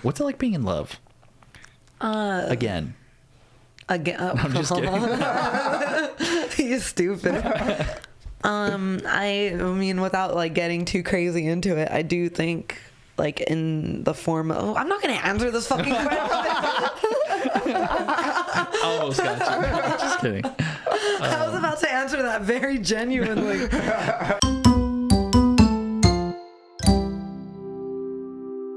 What's it like being in love? Again. Oh. I'm just kidding. You're stupid. I mean, without like getting too crazy into it, I do think like in the form of, I'm not going to answer this fucking question. Almost got you. Just kidding. I was about to answer that very genuinely.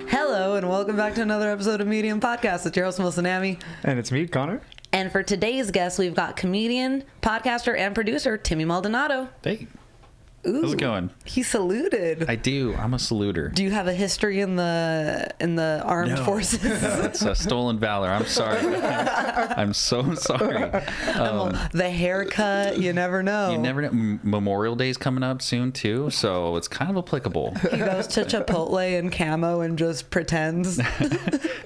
Hello, and welcome back to another episode of Medium Podcast. It's your host, Melissa Nami. And it's me, Connor. And for today's guest, we've got comedian, podcaster, and producer, Timmy Maldonado. Hey. Ooh, How's it going? He saluted. I do. I'm a saluter. Do you have a history in the armed forces? That's a stolen valor. I'm sorry. I'm so sorry. The haircut, you never know. You never know. Memorial Day's coming up soon too, so it's kind of applicable. He goes to Chipotle in camo and just pretends.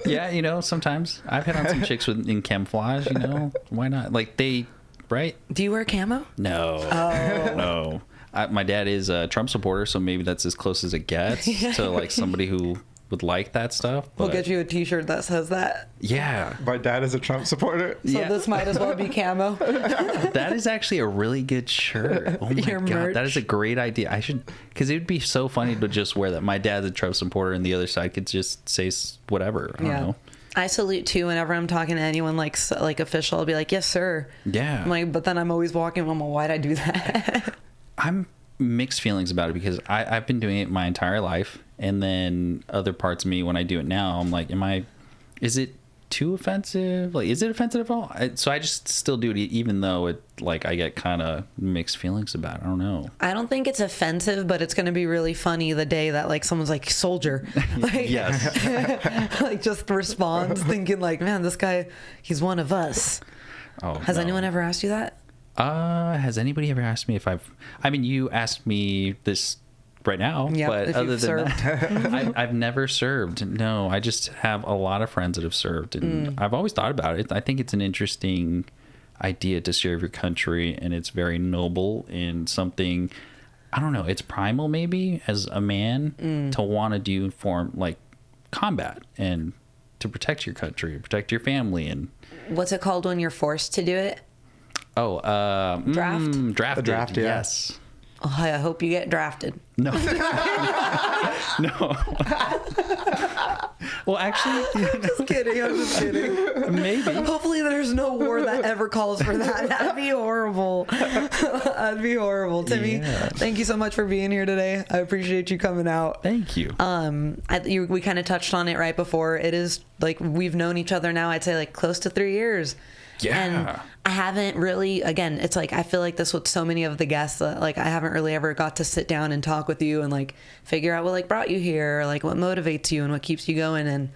Yeah, you know, sometimes I've hit on some chicks in camouflage. You know, why not? Like right? Do you wear camo? No. Oh. No. My dad is a Trump supporter, so maybe that's as close as it gets to like somebody who would like that stuff. We'll get you a t-shirt that says that. Yeah. My dad is a Trump supporter. So this might as well be camo. That is actually a really good shirt. Oh my Your God. merch. That is a great idea. I should, because it would be so funny to just wear that. My dad's a Trump supporter and the other side could just say whatever. I don't know. I salute too whenever I'm talking to anyone like official. I'll be like, yes, sir. Yeah. I'm like, but then I'm always walking. I'm like, why'd I do that? I'm mixed feelings about it because I've been doing it my entire life, and then other parts of me when I do it now, I'm like, is it too offensive? Like, is it offensive at all? So I just still do it even though I get kind of mixed feelings about it. I don't know. I don't think it's offensive, but it's going to be really funny the day that like someone's like soldier, like, Yes. like just responds thinking like, man, this guy, he's one of us. Oh, Has anyone ever asked you that? Has anybody ever asked me if you asked me this right now, Yep, but if other you've than that, I've never served. No, I just have a lot of friends that have served, and I've always thought about it. I think it's an interesting idea to serve your country, and it's very noble and something, I don't know, it's primal maybe as a man to want to do like combat and to protect your country, protect your family. And What's it called when you're forced to do it? Oh, Draft? Drafted. A draft, yeah. Yes. Oh, I hope you get drafted. No. No. Well, actually, I'm just kidding. maybe. Hopefully there's no war that ever calls for that. That'd be horrible. That'd be horrible. Timmy, Yeah. thank you so much for being here today. I appreciate you coming out. Thank you. We kind of touched on it right before. It is like we've known each other now, I'd say like close to 3 years. Yeah. And I haven't really, again, it's like I feel like this with so many of the guests that like I haven't really ever got to sit down and talk with you and like figure out what like brought you here, or, like what motivates you and what keeps you going. And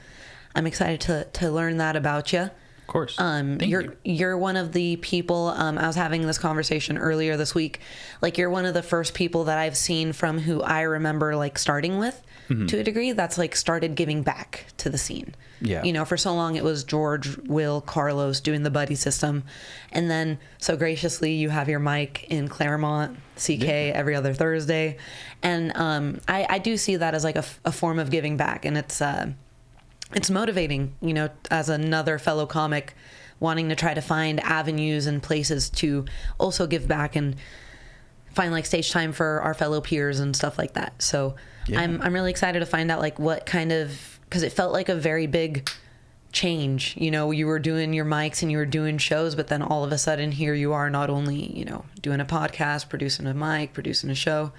I'm excited to learn that about you. Of course. Thank you. You're one of the people, I was having this conversation earlier this week, like you're one of the first people that I've seen from who I remember like starting with to a degree that's like started giving back to the scene. Yeah. You know, for so long it was George, Will, Carlos doing the buddy system. And then so graciously you have your mic in Claremont, CK every other Thursday. And I do see that as like a form of giving back. And it's motivating, you know, as another fellow comic wanting to try to find avenues and places to also give back and find like stage time for our fellow peers and stuff like that. So I'm really excited to find out like what kind of, because it felt like a very big change. You know, you were doing your mics and you were doing shows, but then all of a sudden here you are not only, you know, doing a podcast, producing a mic, producing a show.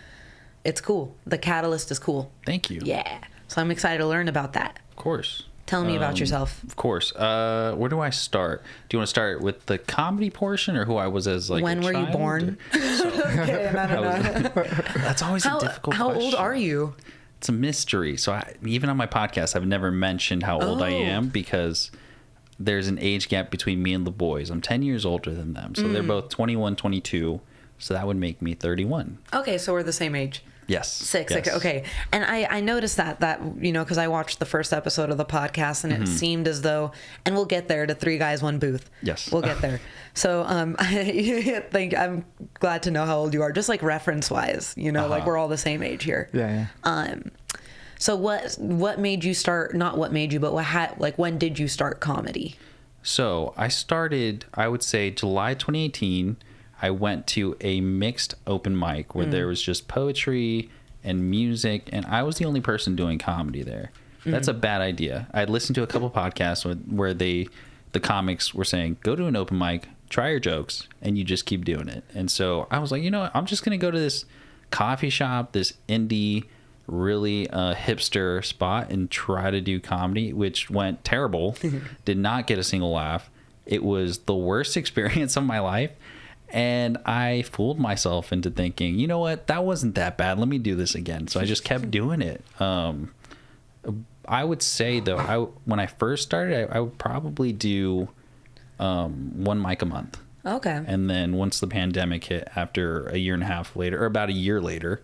It's cool. The catalyst is cool. Thank you. Yeah. So I'm excited to learn about that. Of course. Tell me about yourself. Of course. Where do I start? Do you want to start with the comedy portion or who I was as like When a were you child? born? Okay, no. That's always a difficult How question. old are you? It's a mystery. So even on my podcast, I've never mentioned how old I am because there's an age gap between me and the boys. I'm 10 years older than them. So they're both 21, 22. So that would make me 31. Okay, so we're the same age. Yes. Six. Yes. Okay. And I noticed that, you know, because I watched the first episode of the podcast and it seemed as though, and we'll get there to 3 guys, 1 booth. Yes. We'll get there. So I think I'm glad to know how old you are, just like reference wise, you know, like we're all the same age here. Yeah. So what made you start, not what made you, but when did you start comedy? So I started, I would say July 2018. I went to a mixed open mic where there was just poetry and music, and I was the only person doing comedy there. That's a bad idea. I'd listened to a couple podcasts where the comics were saying, go to an open mic, try your jokes, and you just keep doing it. And so I was like, you know what? I'm just going to go to this coffee shop, this indie, really hipster spot, and try to do comedy, which went terrible. Did not get a single laugh. It was the worst experience of my life. And I fooled myself into thinking, you know what? That wasn't that bad. Let me do this again. So I just kept doing it. I would say, though, when I first started, I would probably do one mic a month. Okay. And then once the pandemic hit, after a year and a half later, or about a year later,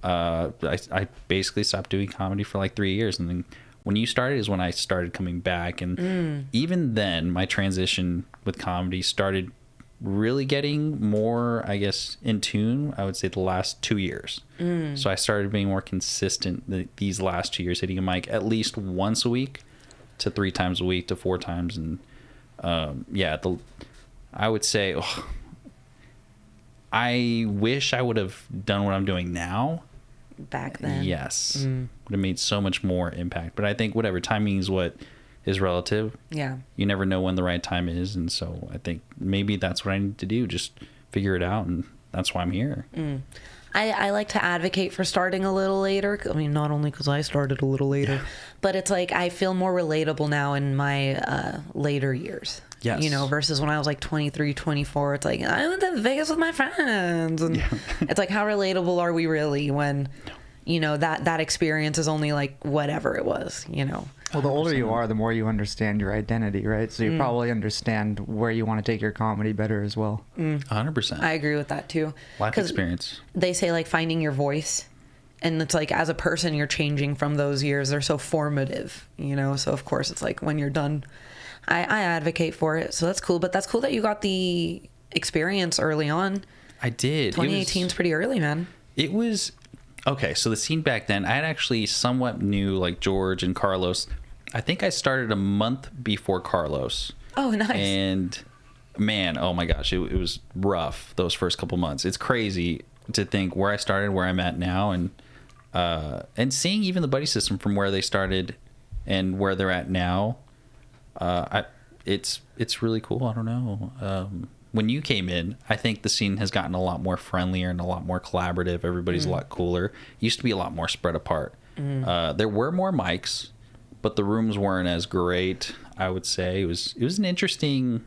I basically stopped doing comedy for like 3 years. And then when you started is when I started coming back. And even then, my transition with comedy started really getting more, I guess, in tune, I would say the last 2 years. So I started being more consistent these last 2 years, hitting a mic at least once a week to 3 times a week to 4 times. And I would say, I wish I would have done what I'm doing now. Back then. Yes. Would have made so much more impact. But I think whatever, timing is what is relative. Yeah. You never know when the right time is. And so I think maybe that's what I need to do. Just figure it out. And that's why I'm here. I like to advocate for starting a little later. I mean, not only because I started a little later, but it's like I feel more relatable now in my later years. Yes. You know, versus when I was like 23, 24, it's like, I went to Vegas with my friends. And it's like, how relatable are we really when, you know, that experience is only like whatever it was, you know? Well, the older you are, the more you understand your identity, right? So you probably understand where you want to take your comedy better as well. 100%. I agree with that too. Life 'Cause experience. they say like finding your voice, and it's like as a person you're changing from those years. They're so formative, you know? So of course it's like when you're done, I advocate for it. So that's cool. But that's cool that you got the experience early on. I did. 2018 is pretty early, man. It was okay. So the scene back then, I had actually somewhat knew like George and Carlos. I think I started a month before Carlos. Oh, nice. And man, oh my gosh, it was rough those first couple months. It's crazy to think where I started, where I'm at now, and seeing even the buddy system from where they started and where they're at now. It's really cool. I don't know. When you came in, I think the scene has gotten a lot more friendlier and a lot more collaborative. Everybody's a lot cooler. It used to be a lot more spread apart. There were more mics, but the rooms weren't as great. I would say it was an interesting.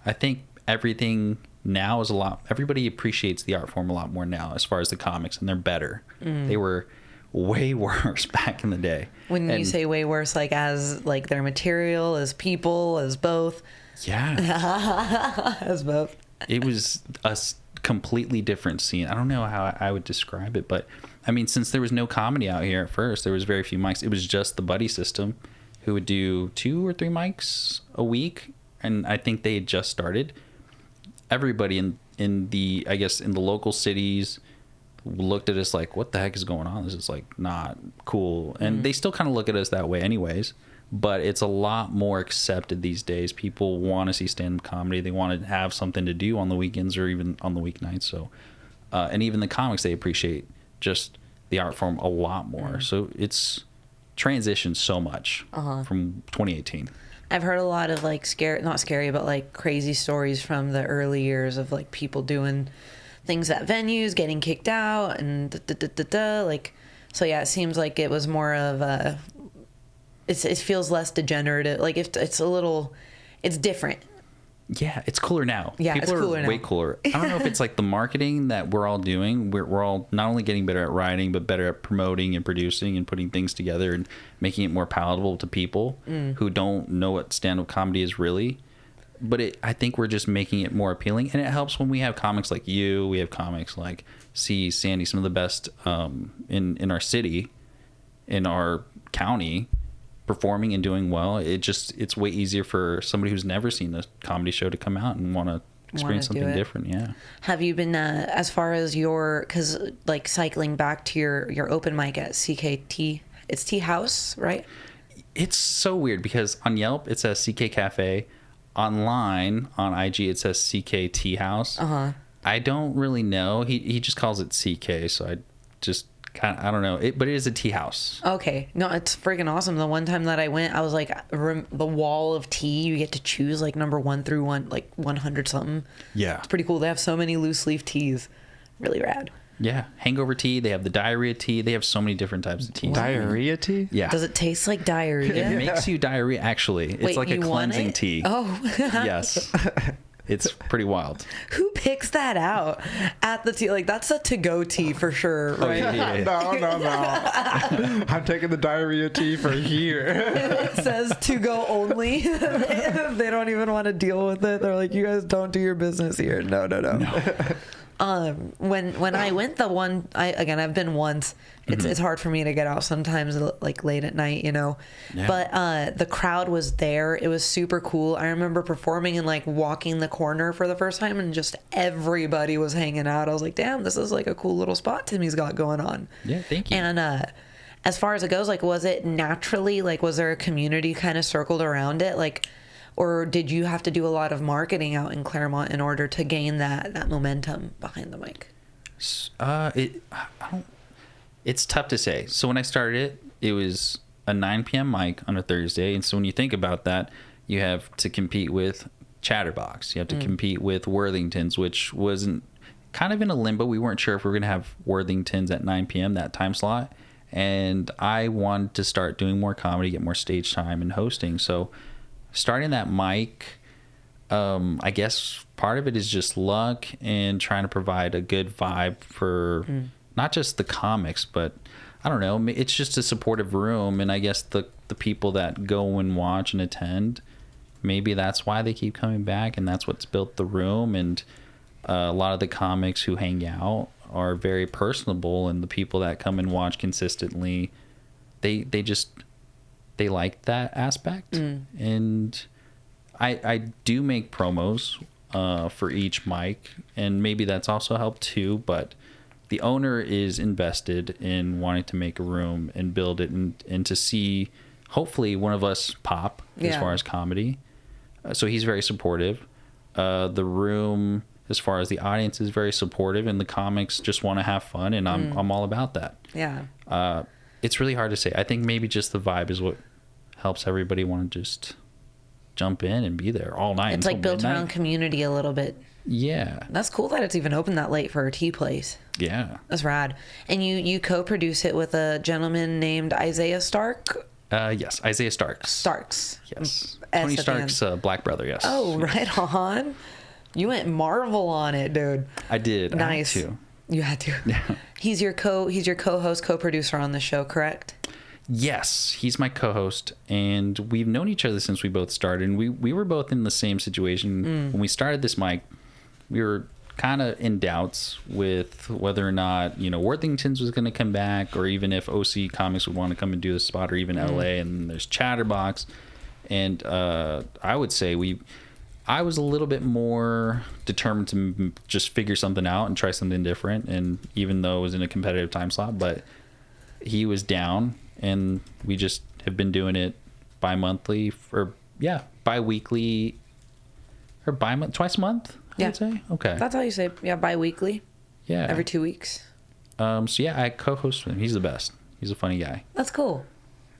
I think everything now is everybody appreciates the art form a lot more now as far as the comics, and they're better. They were way worse back in the day. When you say way worse, like as like their material, as people, as both. Yeah. As both. It was a completely different scene. I don't know how I would describe it, but I mean, since there was no comedy out here at first, there was very few mics. It was just the buddy system who would do 2 or 3 mics a week. And I think they had just started. Everybody in the, I guess, in the local cities looked at us like, what the heck is going on? This is like not cool. And they still kind of look at us that way anyways, but it's a lot more accepted these days. People want to see stand-up comedy. They want to have something to do on the weekends or even on the weeknights. So, and even the comics, they appreciate just the art form a lot more. So it's transitioned so much from 2018. I've heard a lot of like not scary, but like crazy stories from the early years of like people doing things at venues, getting kicked out, and like. So yeah, it seems like it was more of a. It feels less degenerative. Like if it's it's different. Yeah, it's cooler now. Yeah, people it's cooler are now. way cooler. I don't know if it's like the marketing that we're all doing. We're all not only getting better at writing, but better at promoting and producing and putting things together and making it more palatable to people who don't know what stand-up comedy is really. But I think we're just making it more appealing, and it helps when we have comics like you. We have comics like Sandy, some of the best in our city, in our county, performing and doing well. It's way easier for somebody who's never seen a comedy show to come out and want to experience something different. Yeah. Have you been as far as because like cycling back to your open mic at CKT, It's Tea House, right? It's so weird because on Yelp it says CK Cafe. Online on IG it says CK Tea House. I don't really know. He just calls it CK, so I just kind of, I don't know. But it is a tea house. Okay. No, it's freaking awesome. The one time that I went, I was like, the wall of tea, you get to choose like number 1 through 100 something. Yeah. It's pretty cool. They have so many loose leaf teas. Really rad. Yeah. Hangover tea. They have the diarrhea tea. They have so many different types of tea. Diarrhea tea? Yeah. Does it taste like diarrhea? It makes you diarrhea, actually. It's Wait, like a you want cleansing it? tea. Oh. Yes. It's pretty wild. Who picks that out at the tea? Like, that's a to-go tea for sure, right? yeah. No. I'm taking the diarrhea tea for here. It says to-go only. They don't even want to deal with it. They're like, you guys don't do your business here. No. When I went I've been once. It's hard for me to get out sometimes, like late at night, you know. Yeah. But the crowd was there. It was super cool. I remember performing and like walking the corner for the first time, and just everybody was hanging out. I was like, damn, this is like a cool little spot Timmy's got going on. Yeah, thank you. And as far as it goes, like, was it naturally, like, was there a community kind of circled around it, like? Or did you have to do a lot of marketing out in Claremont in order to gain that momentum behind the mic? It's tough to say. So when I started it was a 9 p.m. mic on a Thursday. And so when you think about that, you have to compete with Chatterbox. You have to compete with Worthington's, which wasn't kind of in a limbo. We weren't sure if we were going to have Worthington's at 9 p.m., that time slot. And I wanted to start doing more comedy, get more stage time and hosting. So starting that mic, I guess part of it is just luck and trying to provide a good vibe for not just the comics, but I don't know, it's just a supportive room. And I guess the people that go and watch and attend, maybe that's why they keep coming back, and that's what's built the room. And a lot of the comics who hang out are very personable, and the people that come and watch consistently, they like that aspect. And I do make promos for each mic, and maybe that's also helped too, but the owner is invested in wanting to make a room and build it, and to see hopefully one of us pop as far as comedy. So he's very supportive. The room, as far as the audience, is very supportive, and the comics just want to have fun, and I'm all about that. Yeah. It's really hard to say. I think maybe just the vibe is what helps everybody want to just jump in and be there all night. It's like built midnight. around community a little bit. Yeah. That's cool that it's even open that late for a tea place. Yeah. That's rad. And you co-produce it with a gentleman named Isaiah Stark? Yes, Isaiah Starks. Starks. Yes. S Tony at the Stark's black brother, yes. Oh, right on. You went Marvel on it, dude. I did. Nice. I had to. You had to. Yeah. He's your co-host, co-producer on the show, correct? Yes, he's my co-host, and we've known each other since we both started. And we were both in the same situation when we started this mic. We were kind of in doubts with whether or not, Worthington's was going to come back, or even if OC Comics would want to come and do the spot, or even LA. And there's Chatterbox, and I would say I was a little bit more determined to just figure something out and try something different. And even though it was in a competitive time slot, but he was down. And we just have been doing it bi-weekly, or twice a month, I would say. Okay. That's how you say, bi-weekly. Yeah. Every 2 weeks. I co-host with him. He's the best. He's a funny guy. That's cool.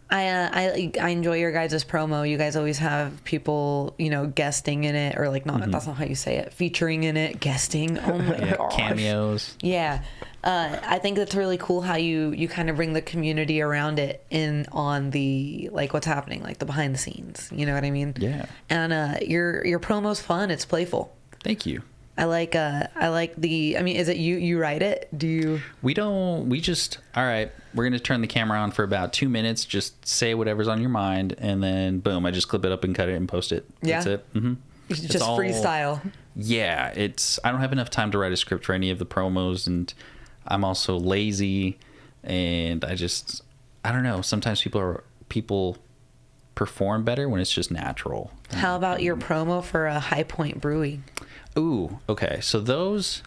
I enjoy your guys' promo. You guys always have people, guesting in it, or that's not how you say it. Featuring in it, guesting. Oh my gosh. Cameos. Yeah. I think it's really cool how you kind of bring the community around it in on the, what's happening, the behind the scenes. You know what I mean? Yeah. And your promo's fun. It's playful. Thank you. I like is it you write it? Do you? We just, all right, we're going to turn the camera on for about 2 minutes. Just say whatever's on your mind. And then boom, I just clip it up and cut it and post it. Yeah. That's it. Mm-hmm. Just freestyle. Yeah. I don't have enough time to write a script for any of the promos, and I'm also lazy, and I don't know. Sometimes people perform better when it's just natural. How about your promo for High Point Brewing? Ooh, okay. So those,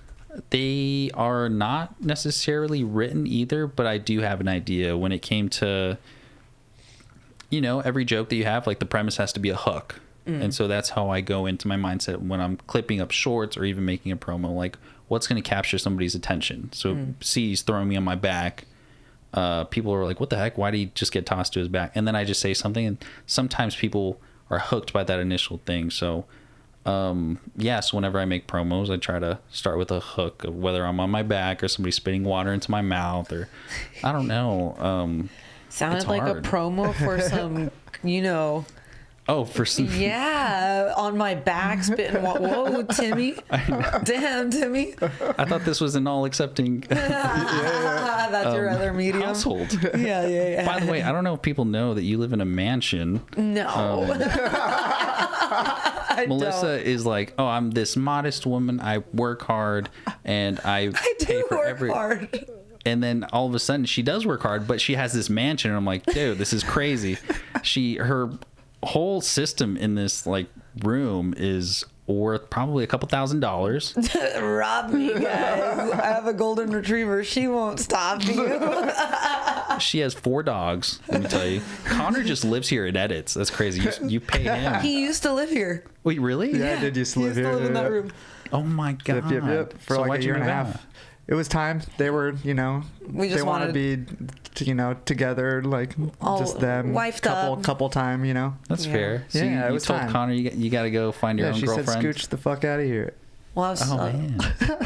They are not necessarily written either, but I do have an idea when it came to, every joke that you have, like the premise has to be a hook. And so that's how I go into my mindset when I'm clipping up shorts or even making a promo, like what's going to capture somebody's attention. So he's throwing me on my back. People are like, what the heck? Why did he just get tossed to his back? And then I just say something, and sometimes people are hooked by that initial thing. So, so whenever I make promos, I try to start with a hook of whether I'm on my back or somebody spitting water into my mouth, or I don't know. Sounded like hard. A promo for some, Oh, for some. Yeah, on my back, spitting. Whoa, Timmy! Damn, Timmy! I thought this was an all-accepting That's your other medium household. Yeah. By the way, I don't know if people know that you live in a mansion. No. Melissa is like, oh, I'm this modest woman. I work hard, and I pay for every. Hard. And then all of a sudden, she does work hard, but she has this mansion, and I'm like, dude, this is crazy. Her whole system in this like room is worth probably a couple $1,000s. Rob me, guys. I have a golden retriever. She won't stop you. She has 4 dogs, let me tell you. Connor just lives here and edits. That's crazy. You pay him. He used to live here. Wait, really? Yeah, I did used to live He here. used to live in that room. Oh my god. Yep. For So like why'd a you year and a move half. out? It was time. They were, We just they want to wanted- be, together, like All just them, wifed up. couple time, That's Yeah. fair. So Yeah, you it was told time. Connor you got to go find your Yeah, own she girlfriend. said, "Scooch the fuck out of here." Well, I was. Oh man.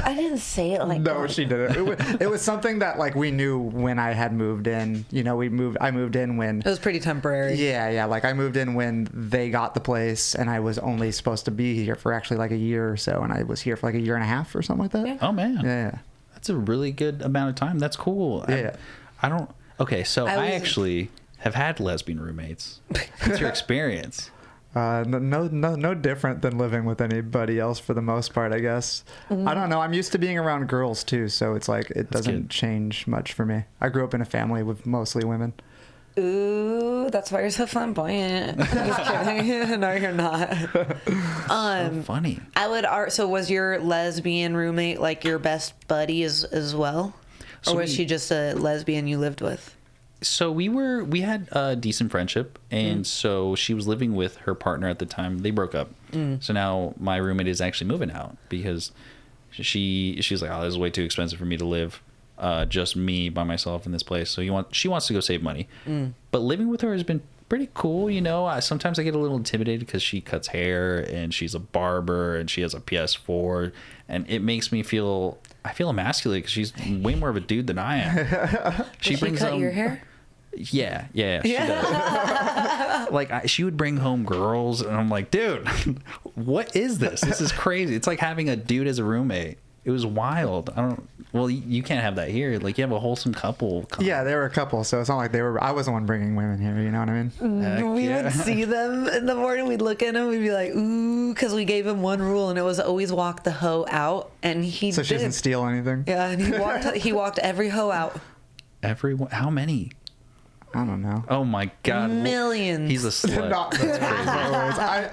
I didn't say it like No, that. she didn't. It was something that like we knew when I had moved in. I moved in when. It was pretty temporary. Yeah. Like I moved in when they got the place, and I was only supposed to be here for actually like a year or so, and I was here for like a year and a half or something like that. Yeah. Oh man. Yeah. That's a really good amount of time. That's cool. Yeah. I don't. Okay, so I was- actually have had lesbian roommates. What's your experience? No different than living with anybody else for the most part, I guess. I don't know. I'm used to being around girls too, so it's like it doesn't good. change much for me. I grew up in a family with mostly women. Ooh, that's why you're so flamboyant. Just kidding. No, you're not. So funny. I would. So was your lesbian roommate like your best buddy as well, or So was we- she just a lesbian you lived with? So we had a decent friendship, and so she was living with her partner at the time. They broke up. So now my roommate is actually moving out because she's like, oh, this is way too expensive for me to live just me by myself in this place. So she wants to go save money. But living with her has been pretty cool. Sometimes I get a little intimidated because she cuts hair and she's a barber and she has a PS4, and it makes me feel emasculated because she's way more of a dude than I am. She cut your hair? Yeah, she does. Like she would bring home girls, and I'm like, dude, what is this? This is crazy. It's like having a dude as a roommate. It was wild. Well, you can't have that here. Like you have a wholesome couple. Yeah, they were a couple, so it's not like I was the one bringing women here. You know what I mean? Heck We yeah. would see them in the morning. We'd look at them. We'd be like, ooh, because we gave him one rule, and it was always walk the hoe out. And he So she did. doesn't steal anything. Yeah, and he walked every hoe out. Everyone. How many? I don't know. Oh my god. Millions. He's a slut. Not-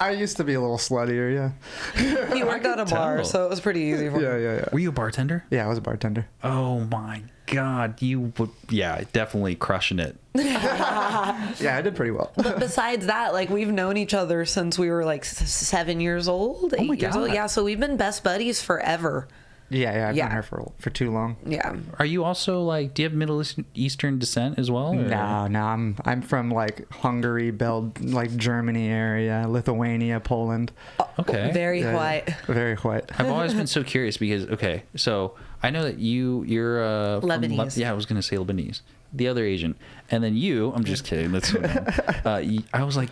I used to be a little sluttier. Yeah. He worked at a bar, tell. so it was pretty easy for him. Yeah. Were you a bartender? Yeah, I was a bartender. Oh my god. You would. Yeah, definitely crushing it. Yeah, I did pretty well. But besides that, like we've known each other since we were like 7 years old, 8 my years old. God. Yeah, so we've been best buddies forever. Yeah, I've Yeah. been here for too long. Yeah. Are you also like? Do you have Middle Eastern descent as well? Or? No, I'm from like Hungary, like Germany area, Lithuania, Poland. Okay. Very Yeah, white. Very white. I've always been so curious because so I know that you're from Lebanese. Yeah, I was gonna say Lebanese, the other Asian, and then I'm just kidding. That's so dumb. I was like,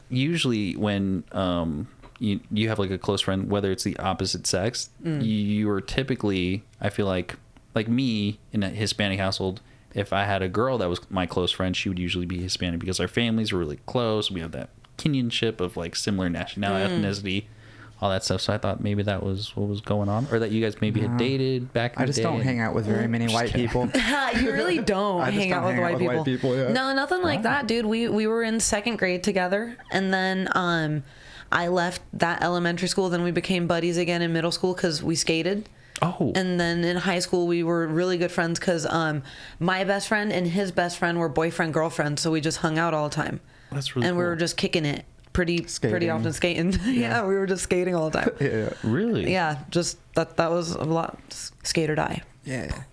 usually when you have like a close friend, whether it's the opposite sex, you are typically, I feel like me in a Hispanic household. If I had a girl that was my close friend, she would usually be Hispanic because our families are really close. We have that kinship of like similar nationality, ethnicity, all that stuff. So I thought maybe that was what was going on, or that you guys maybe had dated back in I the just day. don't hang out with very many white people. You really don't I just hang don't out with hang out white with people. white people, yeah. No, nothing like that, dude. We were in second grade together, and then I left that elementary school. Then we became buddies again in middle school because we skated. Oh. And then in high school, we were really good friends because my best friend and his best friend were boyfriend, girlfriend. So we just hung out all the time. That's really and cool. we were just kicking it pretty often skating. Yeah, we were just skating all the time. Yeah. Really? Yeah, just that was a lot. Skate or die. Yeah.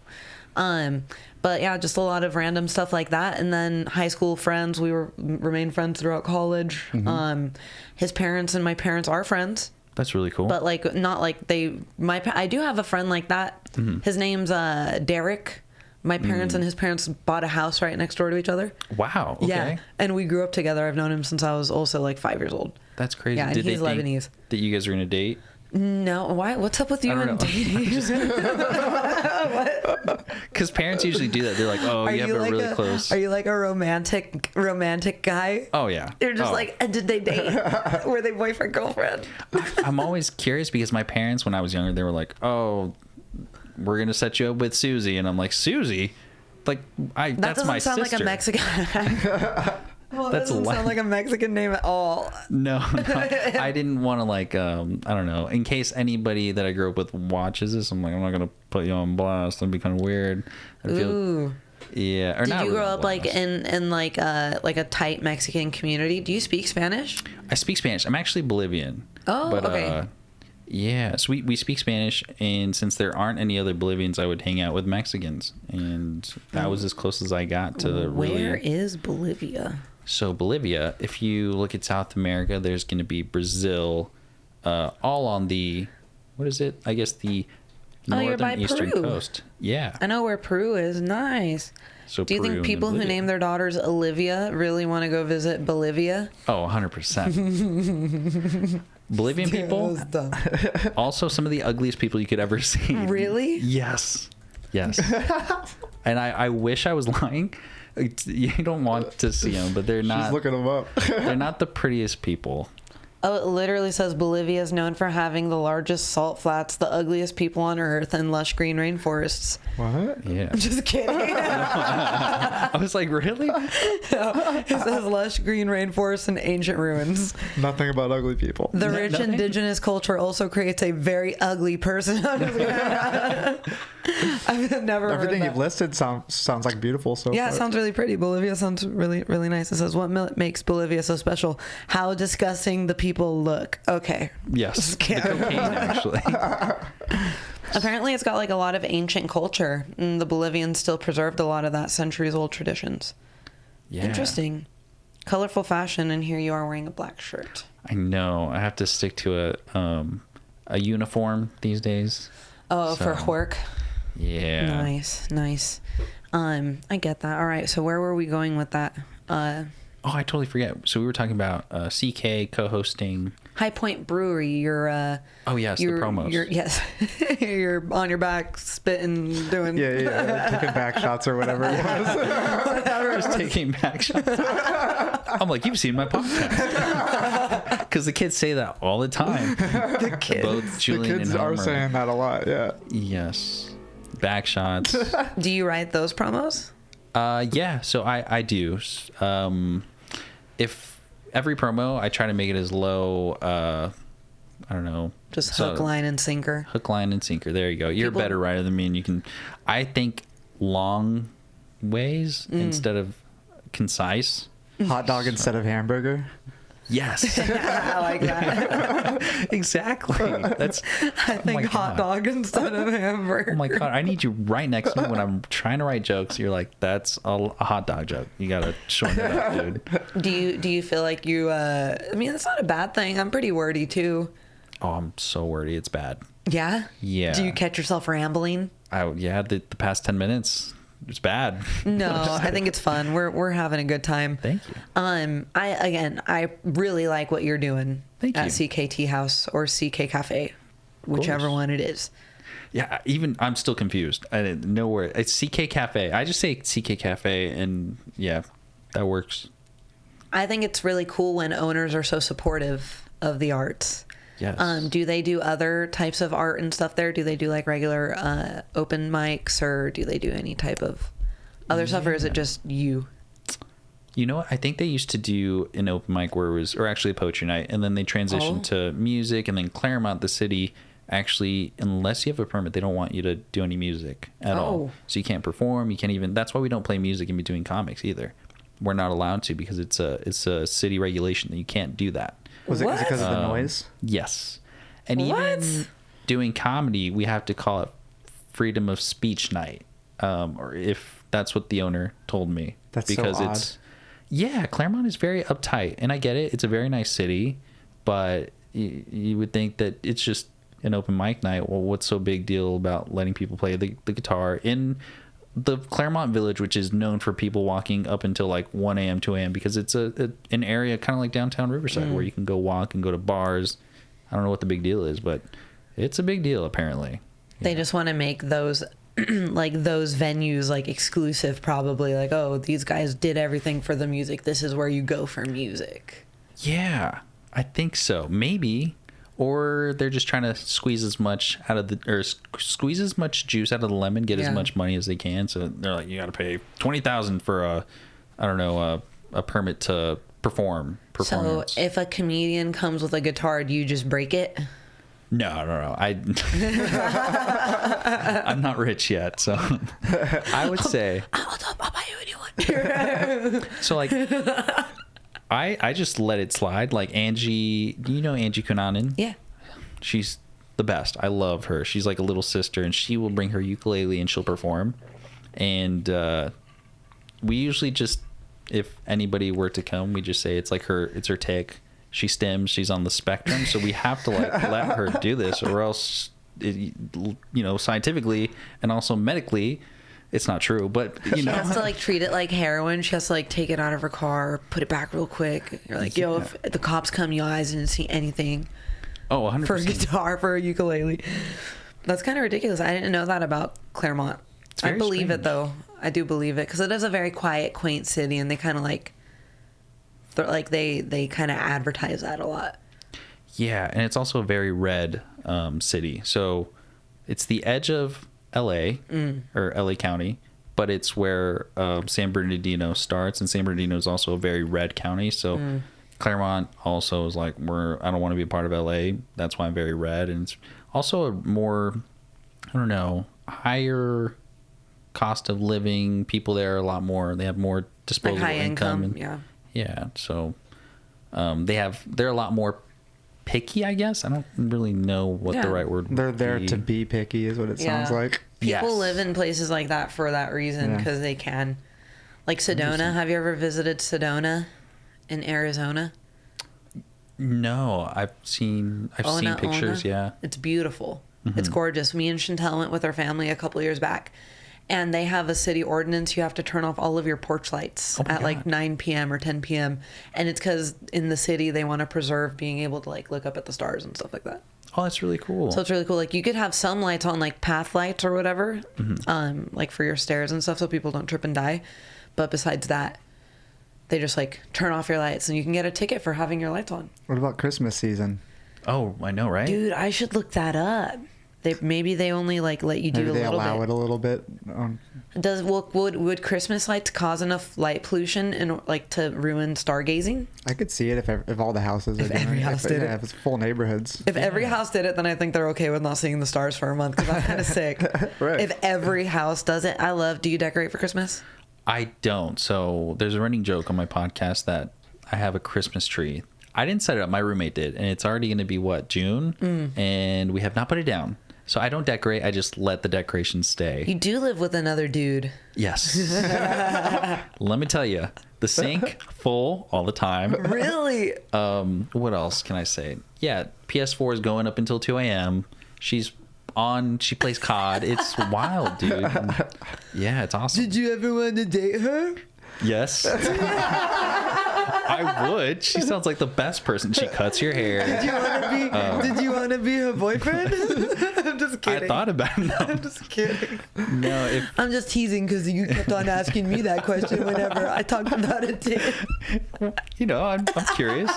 But yeah, just a lot of random stuff like that. And then high school friends, we remained friends throughout college. His parents and my parents are friends. That's really cool. But like, not like I do have a friend like that. His name's Derek. My parents and his parents bought a house right next door to each other. Wow. Okay. Yeah. And we grew up together. I've known him since I was also like 5 years old. That's crazy. Yeah, and Did he's they think Lebanese. that you guys were going to date? No. Why? What's up with you and dating? Because parents usually do that. They're like, oh, you have a really close. Are you like a romantic guy? Oh, yeah. You're just like, did they date? Were they boyfriend, girlfriend? I'm always curious because my parents, when I was younger, they were like, oh, we're going to set you up with Susie. And I'm like, Susie? Like, that's my sister. That doesn't sound like a Mexican. Well, that doesn't sound like a Mexican name at all. No. I didn't want to like, I don't know, in case anybody that I grew up with watches this, I'm like, I'm not going to put you on blast. That'd be kind of weird. Ooh. Yeah. Or Did not you grow really up like in like a tight Mexican community? Do you speak Spanish? I speak Spanish. I'm actually Bolivian. Oh, okay. Yeah, so we speak Spanish, and since there aren't any other Bolivians, I would hang out with Mexicans, and that was as close as I got to Where is Bolivia? So Bolivia, if you look at South America, there's going to be Brazil, all on the, what is it? I guess the you're by northern eastern Peru. coast. Yeah. I know where Peru is. Nice. So Do you Peru think and people who Bolivia. name their daughters Olivia really want to go visit Bolivia? Oh, 100%. Bolivian people, also some of the ugliest people you could ever see. Really? Yes. And I wish I was lying. You don't want to see them, but they're not. She's looking them up. They're not the prettiest people. Oh, it literally says Bolivia is known for having the largest salt flats, the ugliest people on earth, and lush green rainforests. What? Yeah. I'm just kidding. I was like, really? No, it says lush green rainforests and ancient ruins. Nothing about ugly people. The rich nothing? indigenous culture also creates a very ugly person. I've never heard Everything that. you've listed sounds like beautiful. So Yeah, far. it sounds really pretty. Bolivia sounds really, really nice. It says, what makes Bolivia so special? How disgusting the people look. Okay. Yes. The cocaine, actually. Apparently, it's got like a lot of ancient culture, and the Bolivians still preserved a lot of that centuries-old traditions. Yeah. Interesting. Colorful fashion, and here you are wearing a black shirt. I know. I have to stick to a uniform these days. Oh, So, for work. Yeah. Nice. I get that. All right. So where were we going with that? Oh, I totally forget. So we were talking about CK co-hosting. High Point Brewery. You're Oh yes, the promos. Yes. You're on your back, spitting, doing. Yeah. Taking back shots or whatever it was. Just taking back shots. I'm like, you've seen my podcast. Because the kids say that all the time. The kids. Both The Julian kids and are Homer. saying that a lot. Yeah. Yes. Back shots. Do you write those promos? Yeah, so I do. If every promo, I try to make it as low, I don't know. Just hook, line, and sinker. Hook, line, and sinker. There you go. You're a People- better writer than me, and you can, I think, long ways instead of concise. Hot dog instead of hamburger. Yes. I like that. Exactly. That's. I think hot dog instead of hamburger. Oh my god! I need you right next to me when I'm trying to write jokes. You're like, that's a hot dog joke. You gotta shorten it up, dude. Do you feel like you? I mean, that's not a bad thing. I'm pretty wordy too. Oh, I'm so wordy. It's bad. Yeah. Yeah. Do you catch yourself rambling? The past 10 minutes. It's bad. No, I think it's fun. We're having a good time. Thank you. I really like what you're doing Thank at you. CKT House or CK Cafe, whichever one it is. Yeah, even I'm still confused. I didn't know where it's CK Cafe. I just say CK Cafe, and yeah, that works. I think it's really cool when owners are so supportive of the arts. Yes. Do they do other types of art and stuff there? Do they do like regular open mics, or do they do any type of other stuff, or is it just you? You know what? I think they used to do an open mic where it was, or actually a poetry night, and then they transitioned to music, and then Claremont, the city, actually, unless you have a permit, they don't want you to do any music at all. So you can't perform. You can't even. That's why we don't play music in between comics either. We're not allowed to because it's a city regulation that you can't do that. Is it because of the noise? Yes. And even doing comedy, we have to call it freedom of speech night, or if that's what the owner told me. That's because so odd. Yeah, Claremont is very uptight, and I get it. It's a very nice city, but you would think that it's just an open mic night. Well, what's so big deal about letting people play the guitar in the Claremont Village, which is known for people walking up until like 1 a.m., 2 a.m., because it's an area kind of like downtown Riverside where you can go walk and go to bars. I don't know what the big deal is, but it's a big deal apparently. They just want to make those like those venues like exclusive, probably, like, oh, these guys did everything for the music, this is where you go for music. Yeah, I think so, maybe. Or they're just trying to squeeze as much out of squeeze as much juice out of the lemon, get as much money as they can. So they're like, you got to pay $20,000 for a permit to perform. So if a comedian comes with a guitar, do you just break it? No. I'm not rich yet, so I would say. I'll buy you a new one. So like, I just let it slide. Like Angie, do you know Angie Cunanan? Yeah. She's the best. I love her. She's like a little sister, and she will bring her ukulele and she'll perform. And we usually just, if anybody were to come, we just say it's her tick. She stims. She's on the spectrum, so we have to like let her do this, or else, scientifically and also medically, it's not true. But she has to like treat it like heroin. She has to like take it out of her car, put it back real quick. You're like, yo, if the cops come, you guys didn't see anything. Oh, 100%. For a guitar, for a ukulele. That's kind of ridiculous. I didn't know that about Claremont. I believe it though. I do believe it because it is a very quiet, quaint city, and they kind of they kind of advertise that a lot. Yeah, and it's also a very red city. So it's the edge of LA or LA County, but it's where San Bernardino starts, and San Bernardino is also a very red county. So Claremont also is like, I don't want to be a part of LA. That's why I'm very red, and it's also a more, higher cost of living. People there are a lot more. They have more disposable like high income. Yeah, so they're a lot more picky, I guess. I don't really know what the right word would They're there to be picky is what it sounds like. People live in places like that for that reason, because they can. Like Sedona. Have you ever visited Sedona in Arizona? No, I've seen pictures. Yeah, it's beautiful. It's gorgeous. Me and Chantel went with our family a couple years back. And they have a city ordinance. You have to turn off all of your porch lights at like 9 p.m. or 10 p.m. And it's because in the city, they want to preserve being able to like look up at the stars and stuff like that. Oh, that's really cool. So it's really cool. Like you could have some lights on, like path lights or whatever, like for your stairs and stuff so people don't trip and die. But besides that, they just like turn off your lights and you can get a ticket for having your lights on. What about Christmas season? Oh, I know, right? Dude, I should look that up. Maybe they only like let you do a little bit. Maybe they allow it a little bit. Would Christmas lights cause enough light pollution and like to ruin stargazing? I could see it if all the houses are doing it. Every house did it. If it's full neighborhoods. If every house did it, then I think they're okay with not seeing the stars for a month because I'm kind of sick. Right. If every house does it, do you decorate for Christmas? I don't. So there's a running joke on my podcast that I have a Christmas tree. I didn't set it up. My roommate did, and it's already going to be June, and we have not put it down. So I don't decorate. I just let the decorations stay. You do live with another dude. Yes. Let me tell you, the sink full all the time. Really? What else can I say? Yeah, PS4 is going up until 2 a.m. She plays COD. It's wild, dude. Yeah, it's awesome. Did you ever want to date her? Yes. I would. She sounds like the best person. She cuts your hair. Did you want to be her boyfriend? I'm just kidding. I thought about it. No. I'm just kidding. No, I'm just teasing because you kept on asking me that question whenever I talked about it too. I'm curious.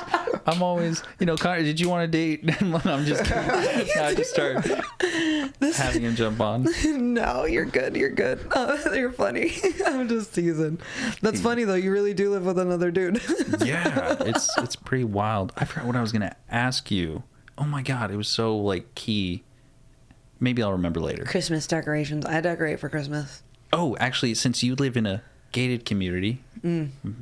I'm always, Connor, did you want to date? I'm just kidding. I just start having him jump on. No, you're good. You're good. You're funny. I'm just teasing. That's funny though. You really do live with another dude. Yeah, it's pretty wild. I forgot what I was gonna ask you. Oh my god, it was so like key. maybe I'll remember later. Christmas decorations. I decorate for Christmas. Oh, actually, since you live in a gated community,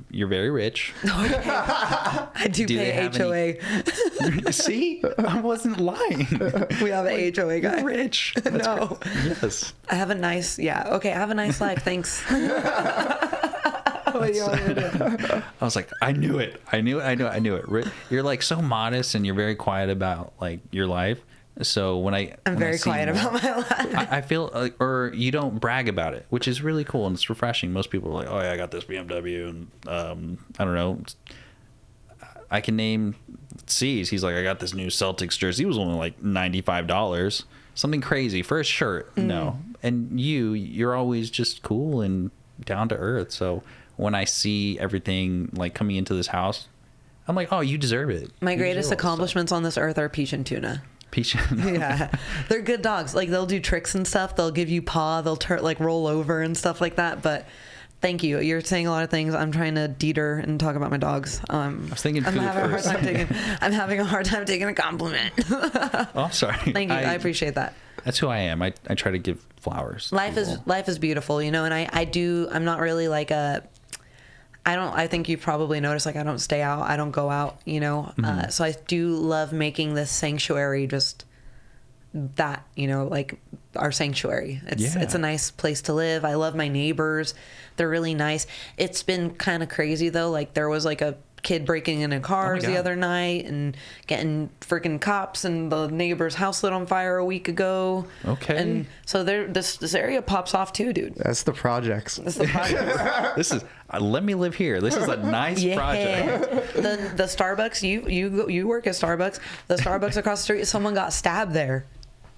you're very rich. I do they pay have HOA. See? I wasn't lying. We have an HOA guy. You're rich. No. Yes. I have a nice, okay, I have a nice life. Thanks. What do you want me to do? I was like, I knew it. I knew it. You're like so modest and you're very quiet about like your life. So I'm very quiet about my life. I feel like, or you don't brag about it, which is really cool and it's refreshing. Most people are like, oh yeah, I got this BMW and I don't know. I can name C's. He's like, I got this new Celtics jersey. It was only like $95. Something crazy for a shirt. No. And you're always just cool and down to earth. So when I see everything like coming into this house, I'm like, oh, you deserve it. My greatest accomplishments on this earth are Peach and Tuna. Peach. Yeah, they're good dogs. Like they'll do tricks and stuff. They'll give you paw. They'll like roll over and stuff like that. But thank you. You're saying a lot of things. I'm trying to deter and talk about my dogs. I was thinking food first. I'm having a hard time taking a compliment. Oh, I'm sorry. Thank you. I appreciate that. That's who I am. I try to give flowers. Life is beautiful, you know. And I'm not really like I think you probably noticed, like, I don't stay out. I don't go out, you know. So I do love making this sanctuary just that, you know, like our sanctuary. It's a nice place to live. I love my neighbors. They're really nice. It's been kind of crazy, though. Like, there was, like, a kid breaking into cars the other night and getting freaking cops, and the neighbor's house lit on fire a week ago. Okay. And so this area pops off too, dude. That's the projects. That's the project. This is let me live here. This is a nice project. The Starbucks, you work at Starbucks. The Starbucks across the street, someone got stabbed there.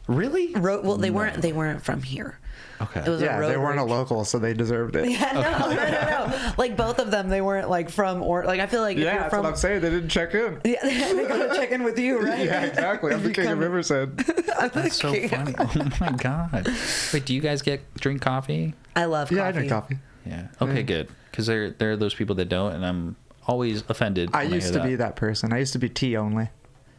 Really? Well, they weren't from here. Okay. It was Yeah, a road they weren't rage. a local, so they deserved it. Yeah, no. Like both of them, they weren't like from, or like I feel like if Yeah, you're that's from, what I'm saying. They didn't check in. yeah, they gotta check in with you, right? Yeah, exactly. I'm the king of Riverside. That's so funny. Oh my god. Wait, do you guys drink coffee? I love coffee. Yeah, I drink coffee. Yeah. Okay, good. Because there are those people that don't, and I'm always offended. I used to be that person. I used to be tea only.